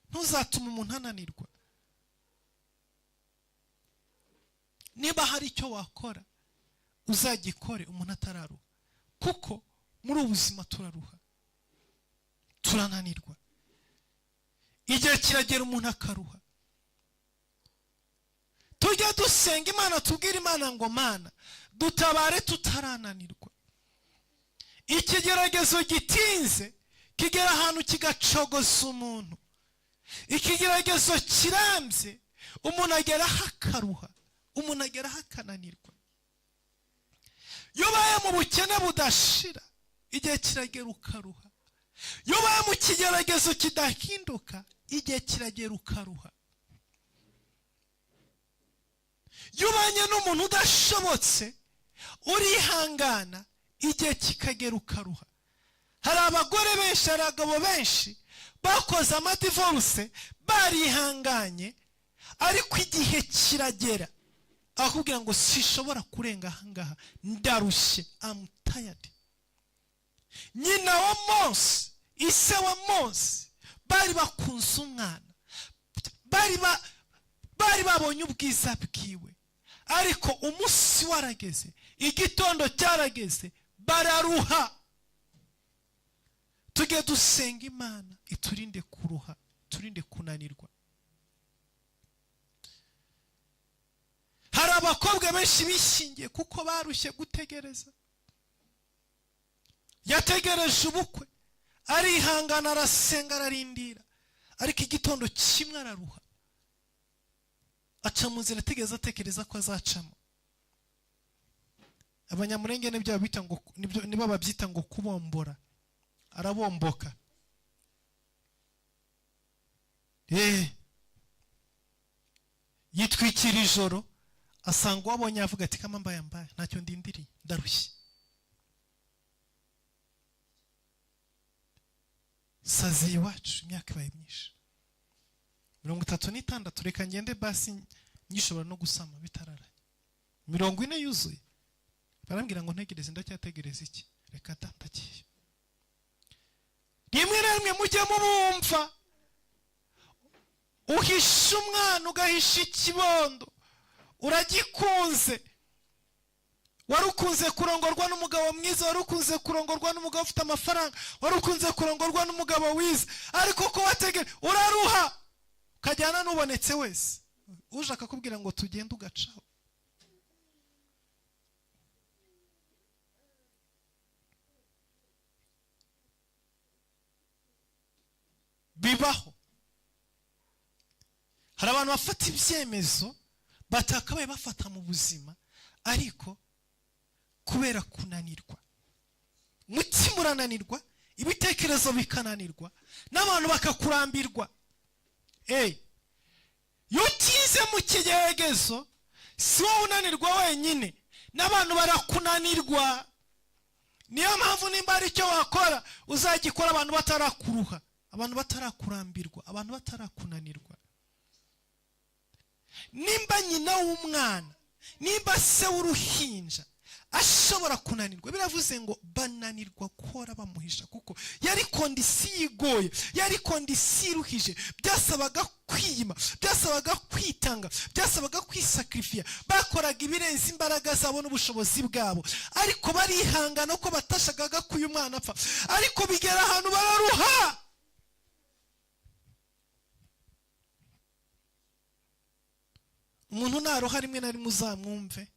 S4: ntuzatume umuntu ananirwa. Niba hari icyo wakora uzagikore umuntu atararuha, kuko muri ubuzima turaruha, turananirwa. Igihe kiragera umuntu akaruha. Tujya dusenga Imana, tubwire Imana ngo Mana dutabare tutarananirwa. Ikigeragezo gitinze kigera ahantu kigacogoza umuntu. Ikigeragezo kirambye umuntu ageraho akaruha, umuntu ageraho akananirwa. Iyo ubaye mu bukene budashira, igihe kiragera ukaruha. Iyo ubaye mu kigeragezo kidahinduka, igihe kiragera ukaruha. Iyo ubanye n'umuntu udashobotse urihangana, igihe kikagera ukaruha. Hari abagore benshi, hari abagabo benshi bakoze amadivorce barihanganye, ariko igihe kiragera akubwira ngo sishobora kurenga ahangaha, ndarushye, I'm tired. Nyina wa Mose, ise wa Mose bari bakunze umwana, bari babonye ubwiza bwiwe, ariko umunsi warageze, igitondo cyarageze, bararuha. Tujye dusenga Imana iturinde kuruha, turinde kunanirwa. Hari abakobwa benshi bishingiye kuko barushye gutegereza. Yategereje ubukwe, arihangana, arasenga, ararindira, ariko igitondo kimwe araruha. Aca mu nzira atekereza ko azacamo. Abanyamurenge nibo babyita ngo kubombora. Arabomboka. Yitwikira ijoro, asanga wabonye avuga ati kama mbaye ntacyo ndindiriye, ndarushye. Sazi iwacu imyaka ibaye myinshi, 36, reka ngende basi nyishobora no gusama bitararanye. 40 yuzuye, barambwira ngo ntegereze, ndacyategereza iki? Reka tantakiye. Rimwe na rimwe mujye mubumva, uhisha umwana ugahisha ikibondo, uragikunze. Warukunze kurongorwa n'umugabo mwiza, warukunze kurongorwa n'umugabo ufite amafaranga, warukunze kurongorwa n'umugabo wize, ariko ko wategera uraruha, ukajyana n'ubonetse wese uje akakubwira ngo tugende ugacaho. Bibaho. Hari abantu bafata ibyemezo batakabaye bafata mu buzima, ariko kubera kunanirwa, mutima urananirwa, ibitekerezo bikananirwa, n'abantu bakakurambirwa. Iyo utize mu kigeragezo, si wowe unanirwa wenyine, n'abantu barakunanirwa. Niyo mpamvu nimba ari icyo wakora uzagikora abantu batarakuruha, abantu batarakurambirwa, abantu batarakunanirwa. Nimba nyina w'umwana, nimba se w'uruhinja ashobora kunanirwa, biravuze ngo bananirwa gukora bamuhisha, kuko yari kondisiyo igoye, yari kondisiyo iruhije. Byasabaga kwiyima, byasabaga kwitanga, byasabaga kwisakrifiya. Bakoraga ibirenze imbaraga zabo n'ubushobozi bwabo, ariko barihangana ko batashakaga ko uyu mwana apfa, ariko bigera ahantu bararuha. Umuntu naruha rimwe na rimwe uzamwumve,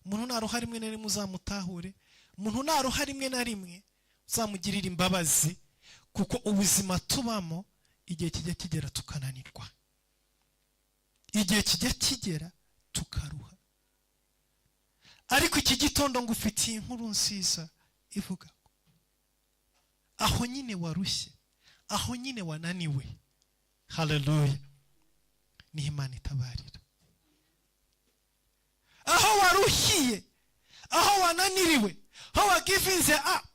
S4: umuntu naruha rimwe na rimwe uzamutahure, umuntu naruha rimwe na rimwe uzamugirire imbabazi, kuko ubuzima tubamo igihe kijya kigera tukananirwa, igihe kijya kigera tukaruha. Ariko iki gitondo ngufitiye inkuru nziza ivuga ko aho nyine warushye, aho nyine wananiwe, haleluya, ni Imana itabarira. Aho waruhiye, aho wananiriwe, aho wagivinze up,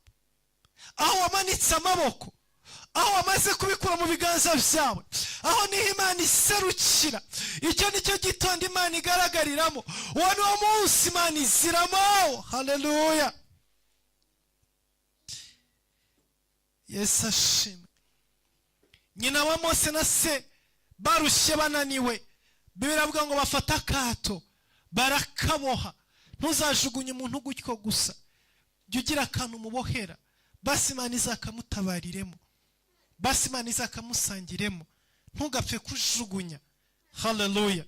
S4: aho wamanitse amaboko, aho wamaze kubikura mu biganza byawe, aho niho Imana iserukira. Icyo nicyo gitondo Imana igaragariramo, uwo ni wo munsi Imana iziramo, haleluya. Yesu ashimwe. Nyina wa Mose na se barushye bananiwe, Bibiliya iravuga ngo bafata akato barakaboha. Ntuzajugunye umuntu gutyo gusa, jya ugira akantu umubohera, basi Imana izakamutabariremo, basi Imana izakamusangiremo, ntugapfe kujugunya, haleluya.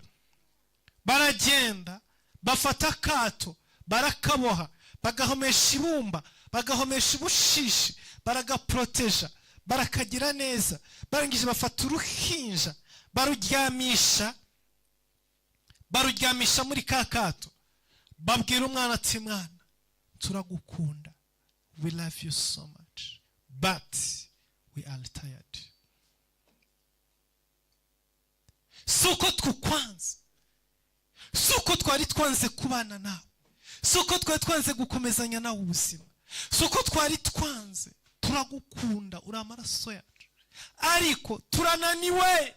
S4: Baragenda bafata akato barakaboha, bagahomesha ibumba, bagahomesha ubushishi, baragaproteja, barakagira neza. Barangije bafata uruhinja baruryamisha muri ka kato, babwira umwana ati mwana, turagukunda, we love you so much, but we are tired. Suko tukwanze, suko twari twanze kubana nawe, suko twari twanze gukomezanya nawe ubuzima, suko twari twanze, turagukunda, uri amaraso yacu, ariko turananiwe,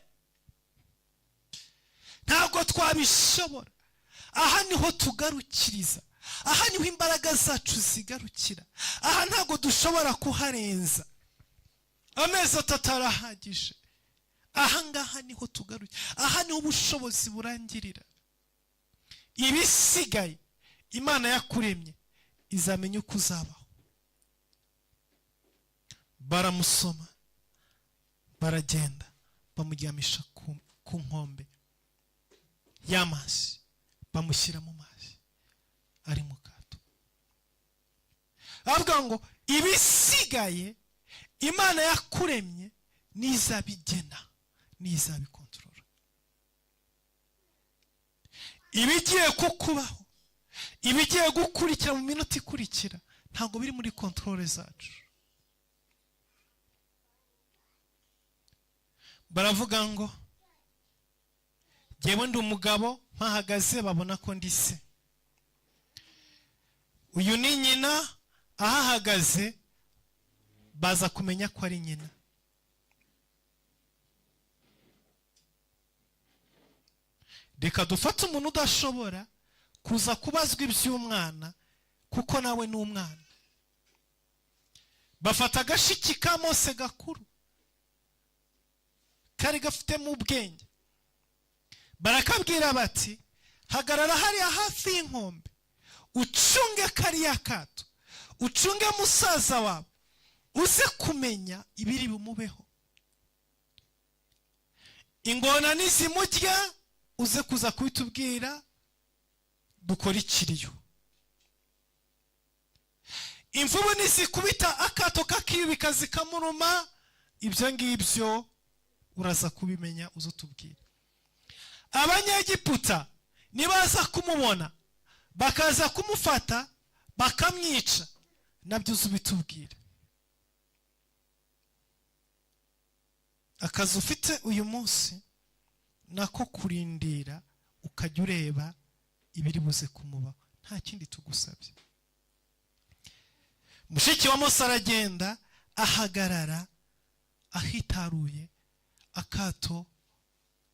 S4: ntabwo twabishobora. Aha niho tugarukiriza, aha niho imbaraga zacu zigarukira, aha ntabwo dushobora kuharenza, amezi 3 arahagije. Aha ngaha niho tugarukira, aha niho ubushobozi burangirira. Ibisigaye Imana yakuremye izamenya uko uzabaho. Baramusoma, baragenda, bamuryamisha ku nkombe y'amazi, bamushyira mu mazi ari mu kato. Avuga ngo ibisigaye Imana yakuremye nizabigena, nizabikontorora. Ibigiye kukubaho, ibigiye gukurikira mu minota ikurikira, ntabwo biri muri kontrole zacu. Baravuga ngo jyewe ndi umugabo, mpahagaze babona ko ndi se. Uyu ni nyina, ahahagaze baza kumenya ko ari nyina. Reka dufate umuntu udashobora kuza kubazwa iby'umwana, kuko nawe ni umwana. Bafata agashiki ka Mose gakuru kari gafitemo ubwenge, barakabwira bati hagarara hariya hafi y'inkombe, ucunge kariya kato, ucunge musaza wawe, uze kumenya ibiri bumubeho. Ingona nizimurya uze kuza kubitubwira, dukora ikiriyo. Imvubu nizikubita akato kakiyubika zikamuruma, ibyo ngibyo uraza kubimenya, uzutubwira. Abanyegiputa nibaza kumubona bakaza kumufata bakamwica, nabyo uzubitubwira. Akazi ufite uyu munsi nako kurindira ukajya ureba ibiri buze kumubaho, nta kindi tugusabye. Mushiki wa Mose aragenda ahagarara ahitaruye, akato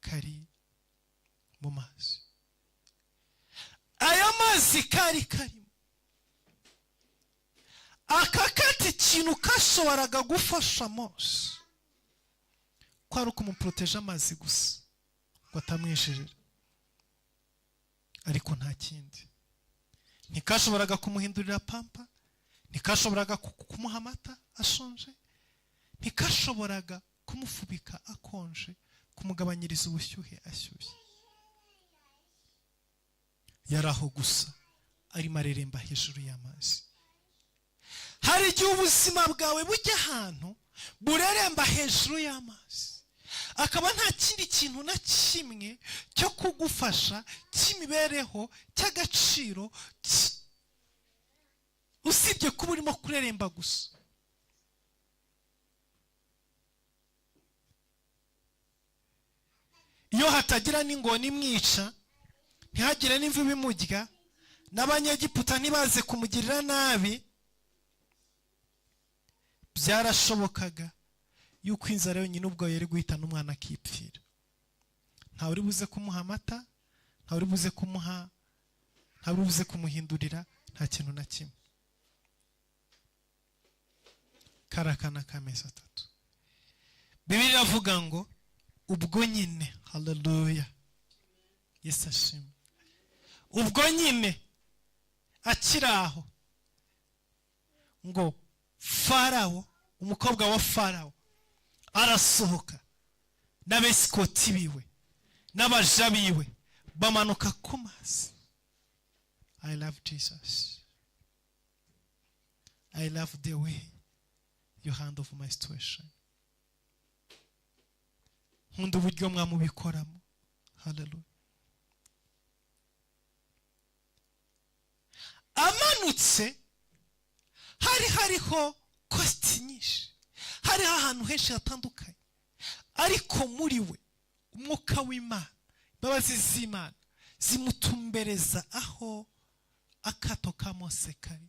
S4: kari mu mazi. Aya mazi kari karimo, akakati ikintu kashoboraga gufasha Mose kwari ukumuproteja amazi gusa ngo atamwijirira, ariko nta kindi. Ntikashoboraga kumuhindurira pampa, ntikashoboraga kumuha amata ashonje, ntikashoboraga kumufubika akonje, kumugabanyiriza ubushyuhe ashyushye. Yaraho gusa arimo areremba hejuru y'amazi. hari igihe ubuzima bwawe bujya ahantu bureremba hejuru y'amazi, akaba nta kindi kintu na kimwe cyo kugufasha cy'imibereho cy'agaciro usibye kuba urimo kureremba gusa. iyo hatagira n'ingona imwica, ntihagire n'imvu bimurya, n'abanyegiputa ntibaze kumugirira nabi, byarashobokaga yuko inzara yonyine ubwo yari guhitana umwana akipfira. Ntawe uri buze kumuha amata, ntawe uri buze kumuha, ntawe uri buze kumuhindurira, nta kintu na kimwe. Karakana k'amezi 3. Bibiliya iravuga ngo ubwo nyine, haleluya, Yesu ashimwe, ubwo nyine akiri aho ngo Farawo, umukobwa wa Farawo arasohoka n'abesikoti biwe n'abaja biwe bamanuka ku mazi. I love Jesus. I love the way you handle my situation. Nkunda uburyo mwamubikoramo. Hallelujah. Amanutse hariho kosti nyinshi, hariho ahantu henshi hatandukanye, ariko muri we umwuka w'Imana, imbabazi z'Imana zimutumbereza aho akato ka Mose kari.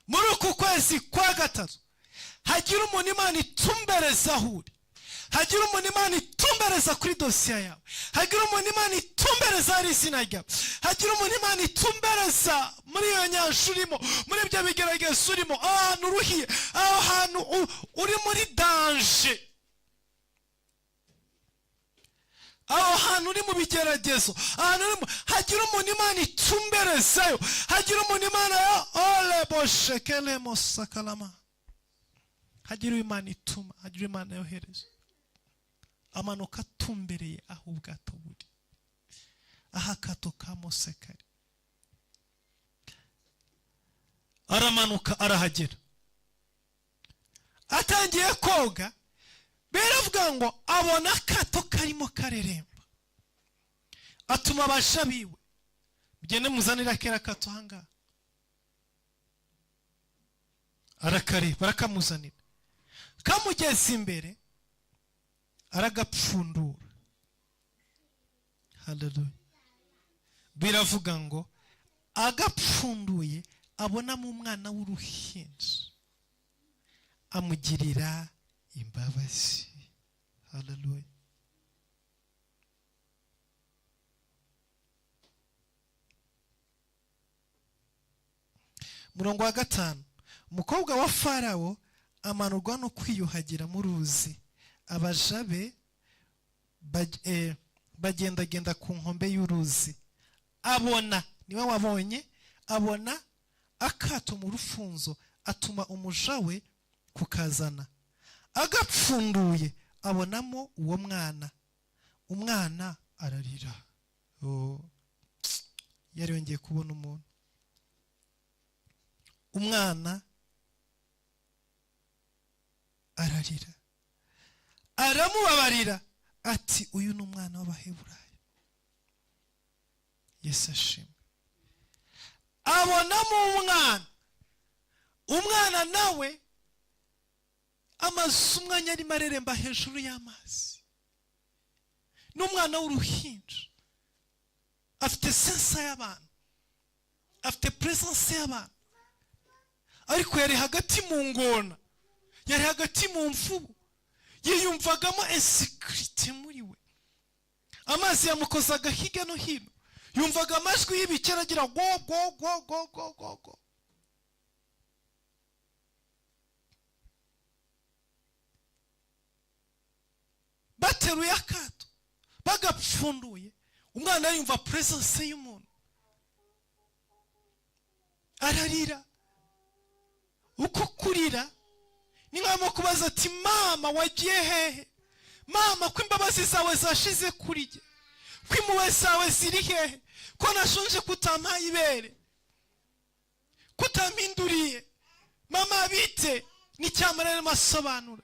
S4: Muri uku kwezi kwa 3 hagira umuntu Imana itumbereza aho uri, hagira umuntu Imana itumbereza kuri dosiye yawe, hagira umuntu Imana itumbereza ari izina ryawe, hagira umuntu Imana itumbereza muri iyo nyanja urimo, muri ibyo bigeragezo urimo, ahantu uruhiye, aho hantu uri muri danje, aho hantu uri mu bigeragezo, ahantu urimo, hagira umuntu Imana itumberezayo, hagira umuntu Imana oleboshekele mosakalama, hagira Imana ituma, hagira Imana yohereza. Amanuka atumbereye aho ubwato buri, aho akato ka Mose kari. Aramanuka arahagera, atangiye koga, biravuga ngo abona akato karimo kareremba, atuma abasha biwe, mugende muzanira kera akato ahangaha. Arakareba, barakamuzanira, kamugeze imbere aragapfundura. Hallelujah. Biravuga ngo agapfunduye abonamo umwana w'uruhinja, amugirira imbabazi. Hallelujah. Murongo wa 5, umukobwa wa Farawo amanurwa no kwiyuhagira mu ruzi, abaja be bagendagenda ku nkombe y'uruzi, abona, niwe wabonye, abona akato mu rufunzo, atuma umuja we kukazana. Agapfunduye abonamo uwo mwana, umwana ararira. Yari yongeye kubona umuntu. Umwana ararira, aramubabarira ati uyu ni umwana w'Abaheburayo. Yesu ashimwe. Abonamo umwana nawe amaze umwanya arimo areremba hejuru y'amazi. N'umwana w'uruhinja, afite sensa y'abantu, afite presence y'abantu, ariko yari hagati mu ngona, yari hagati mu mfubu, yiyumvagamo insecurity muri we. Amazi yamukozaga hirya no hino, yumvaga amajwi y'ibikera agira go go go go go go go. Bateruye akato, bagapfunduye, umwana yumva presence y'umuntu, ararira. Uko kurira ni nk'amo kubaza ati mama wagiye hehe, mama ko imbabazi zawe zashize kuri jye, ko impuhwe zawe ziri hehe, ko nashonje kutampaye ibere, kutampinduriye, mama bite n'icyamara arimo asobanura.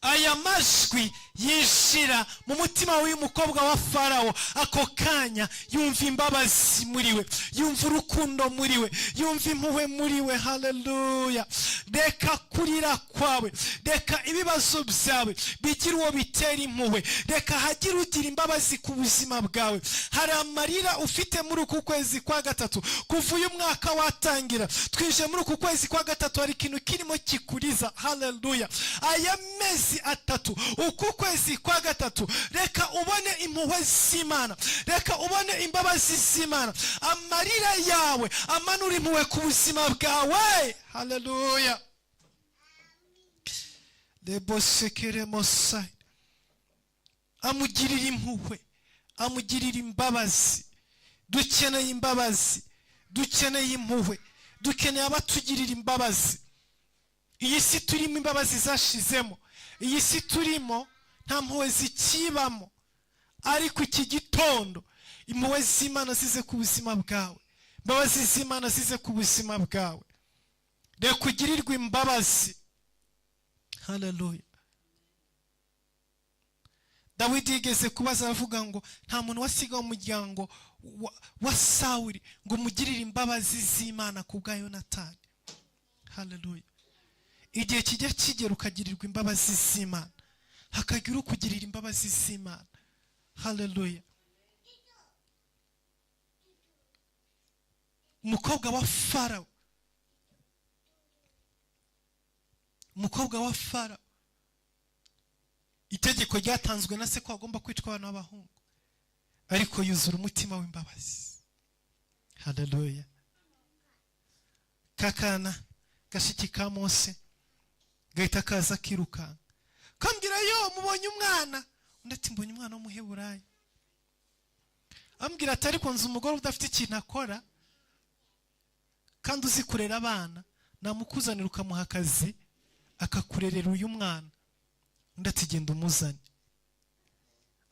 S4: Aya majwi yishira mu mutima w'uyu mukobwa wa Farawo. Ako kanya yumva imbabazi muri we, yumva urukundo muri we, yumva impuhwe muri we. Haleluya. Reka kurira kwawe, reka ibibazo byawe bigira uwo bitera impuhwe, reka hagira ugira imbabazi ku buzima bwawe. Hari amarira ufite muri uku kwezi kwa gatatu, kuva uyu mwaka watangira twije muri uku kwezi kwa gatatu hari ikintu kirimo kikuriza. Haleluya. Aya mezi atatu, uku kwezi kwa gatatu, reka ubone impuhwe z'Imana, reka ubone imbabazi z'Imana. Amarira yawe amanura impuhwe ku buzima bwawe. Haleluya. Debosekere Mosai. Amugirira impuhwe, amugirira imbabazi. Dukeneye imbabazi, dukeneye impuhwe, dukeneye abatugirira imbabazi. Iyi si turimo imbabazi zashizemo, iyi si turimo nta mpuhwe zikibamo. Ariko iki gitondo impuhwe z'Imana zize ku buzima bwawe, imbabazi z'Imana zize ku buzima bwawe. Reka ugirirwe imbabazi. Haleluya. Dawidi yigeze kubaza avuga ngo nta muntu wasigaye umuryango wa Sawuli ngo mugirire imbabazi z'Imana ku bwa Yonatani. Haleluya. Igihe kijya kigera ukagirirwa imbabazi z'Imana, hakagira ukugirira imbabazi z'Imana. Haleluya. Umukobwa wa Farawo, umukobwa wa Farawo, itegeko ryatanzwe na se ko agomba kwicwa abana b'abahungu, ariko yuzura umutima w'imbabazi. Haleluya. Kakana gashiki ka Mose gahita kaza kiruka kambwira yo mubonye umwana. Undi ati mbonye umwana w'umuheburayo. Ambwira ati ariko nzi umugore udafite ikintu akora kandi uzi kurera abana, namukuzanira ukamuha akazi akakurerera uyu mwana. Undi ati genda umuzane.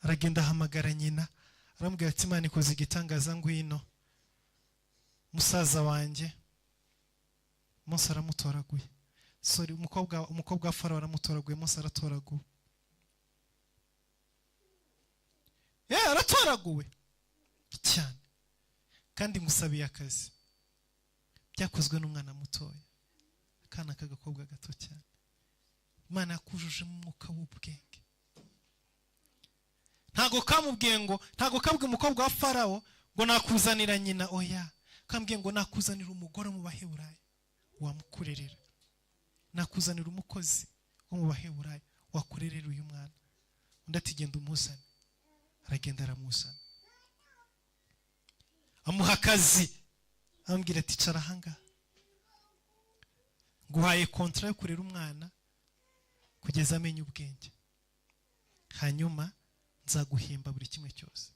S4: Aragenda ahamagara nyina, aramubwira ati Imana ikoze igitangaza ngwino. Musaza wanjye Mose aramutoraguye. Sorry, umukobwa wa Farawo aramutoraguye, Mose aratoraguwe. Aratoraguwe cyane kandi musabiye akazi. Byakozwe n'umwana mutoya, akana k'agakobwa gato cyane. Imana yakujuje mu mwuka w'ubwenge. Ntago kamubwiye ngo, ntago kabwiye umukobwa wa Farawo ngo nakuzanira nyina. Oya, kambwiye ngo nakuzanira umugore mu Baheburayo wamukurerera, nakuzanira umukozi wo mu Baheburayo wakurerera uyu mwana. Undi ati genda umuzane. Aragenda aramuzana, amuha akazi, ambwira ati cara hanga, nguhaye kontra yo kurera umwana kugeza amenye ubwenge, hanyuma nzaguhemba buri kimwe cyose.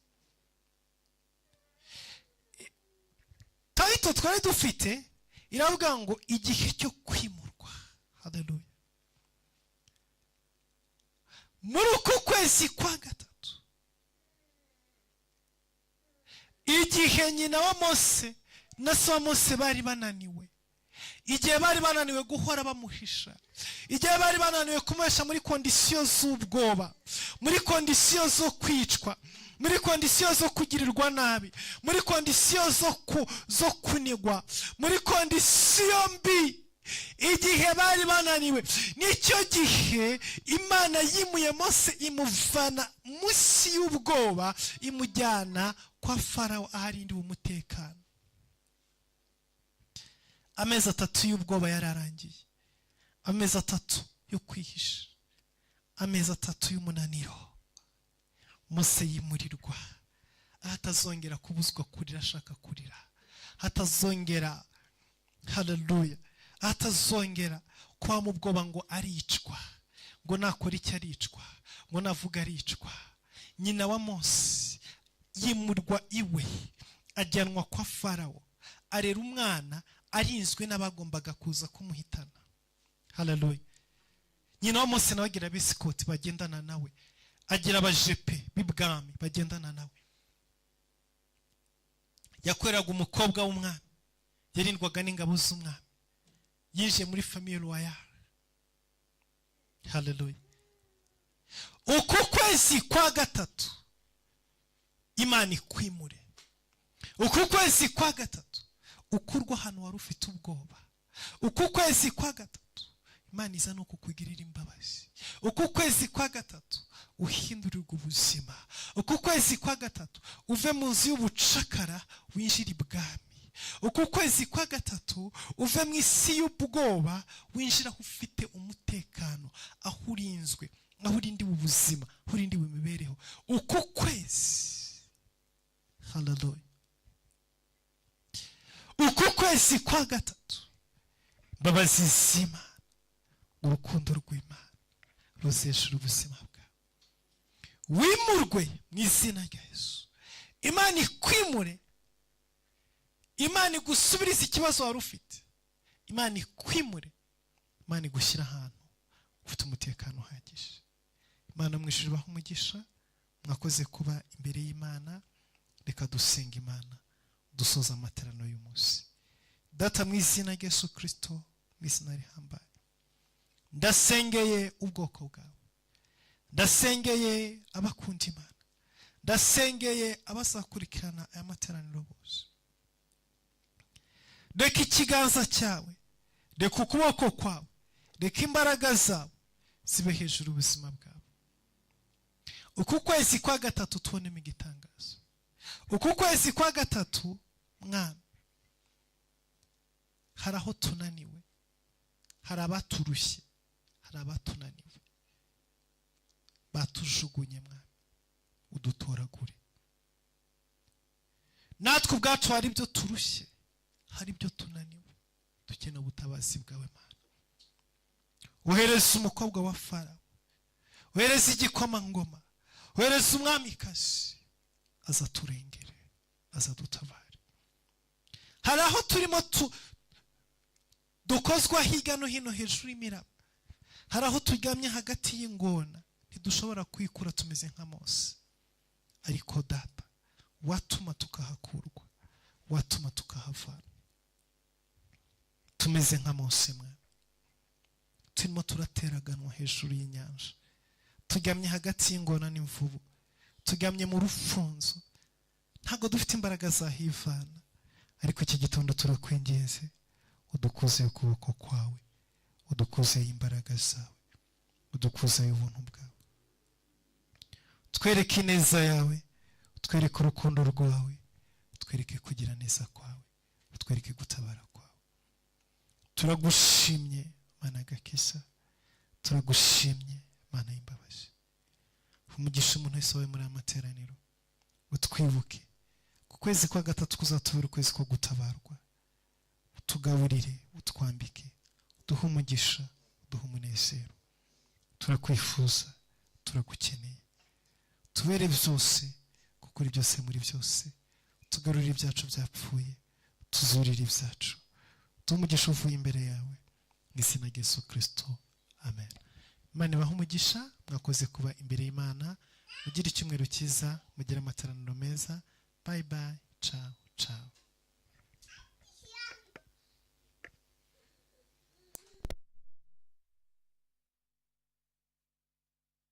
S4: Taito twari dufite iravuga ngo igihe cyo kwimurwa. Haleluya. Muri uku kwezi kwa gatatu, igihe nyina wa Mose na se wa Mose bari bananiwe, igihe bari bananiwe guhora bamuhisha, igihe bari bananiwe kumuhesha muri kondisiyo z'ubwoba, muri kondisiyo zo kwicwa, muri kondisiyo zo kugirirwa nabi, muri kondisiyo zo kunigwa, muri kondisiyo mbi, igihe bari bananiwe, nicyo gihe Imana yimuye Mose imuvana munsi y'ubwoba imujyana kwa Farawo aharindiwe umutekano. Amezi 3 y'ubwoba yararangiye, amezi 3 yo kwihisha, amezi 3 y'umunaniro. Mose yimurirwa, hatazongera kubuzwa kurira ashaka kurira, hatazongera, haleluya, hatazongera kwa mu bwoba ngo aricwa, ngo nakora icyo aricwa, ngo navuga aricwa. Nyina wa Mose yimurwa iwe, ajyanwa kwa Farawo, arera umwana arinzwe n'abagombaga kuza kumuhitana. Haleluya. Nyina wa Mose nawe agira abisikoti bagendana nawe, agira abajepe b'ibwami bagendana nawe. Yakoreraga umukobwa w'umwami, yarindwaga n'ingabo z'umwami, yinjiye muri famiye royale. Haleluya. uku kwezi kwa gatatu Imana ikwimure. uku kwezi kwa gatatu ukurwa hano wari ufite ubwoba. uku kwezi kwa gatatu Imana iza no kukugirira imbabazi. uku kwezi kwa gatatu uhindurirwa ubuzima. uku kwezi kwa gatatu uve mu nzu y'ubucakara winjira ibwami. uku kwezi kwa gatatu uve mu isi y'ubwoba winjira aho ufite umutekano, aho urinzwe, aho urindiwe ubuzima, aho urindiwe imibereho. uku kwezi, haleluya, uku kwezi kwa gatatu imbabazi z'Imana, urukundo rw'Imana ruzeshura ubuzima bwawe. wimurwe mu izina rya Yesu. Imana ikwimure. Imana igusubirize ikibazo wari ufite. Imana ikwimure. Imana igushyira ahantu ufite umutekano uhagije. Imana mwishuri baho umugisha. Mwakoze kuba imbere y'Imana. Reka dusenga Imana dusoza amaterano y'umunsi. Data mu izina rya Yesu Kristo, mu izina rihambaye, ndasengeye ubwoko bwawe, ndasengeye abakunda Imana, ndasengeye abazakurikirana aya materaniro bose. Reka ikiganza cyawe, reka ukuboko kwawe, reka imbaraga zawe zibe hejuru ubuzima bwawe. uku kwezi kwa gatatu tubonemo igitangazo. uku kwezi kwa gatatu Mwami, hari aho tunaniwe, hari abaturushye, hari abatunaniwe, batujugunye. Mwami, udutoragure. natwe ubwacu hari ibyo turushye, hari ibyo tunaniwe, dukeneye ubutabazi bwawe Mana. Ohereza umukobwa wa Farawo, ohereza igikomangoma, ohereza umwamikazi, azaturengere, azadutabare. hari aho turimo dukozwa hirya no hino hejuru y'imiraba, hari aho turyamye hagati y'ingona, ntidushobora kwikura, tumeze nka Mose. ariko Data, watuma tukahakurwa, watuma tukahavana. tumeze nka Mose Mwami, turimo turateraganwa hejuru y'inyanja, turyamye hagati y'ingona n'imvubu, turyamye mu rufunzo, ntabwo dufite imbaraga zahivana. ariko iki gitondo turakwinginze, udukuze ukuboko kwawe, udukuze imbaraga zawe, udukuze ubuntu bwawe. twereke ineza yawe, twereke urukundo rwawe, twereke kugira neza kwawe, twereke gutabara kwawe. turagushimye Mana gakiza, turagushimye Mana y'imbabazi. umugisha umuntu wese wawe muri amateraniro, utwibuke ku kwezi kwa gatatu kuzatubera ukwezi ko gutabarwa. utugaburire, utwambike, uduhe umugisha, uduhe umunezero. turakwifuza, turagukeneye. tubere byose, kuko uri byose muri byose. tugarurire ibyacu byapfuye, tuzurire ibyacu. duhe umugisha uvuye imbere yawe, mu izina rya Yesu Kristo, amen. Imana ibahe umugisha. mwakoze kuba imbere y'Imana. mugire icyumweru cyiza, mugire amateraniro meza. Bye bye, ciao ciao.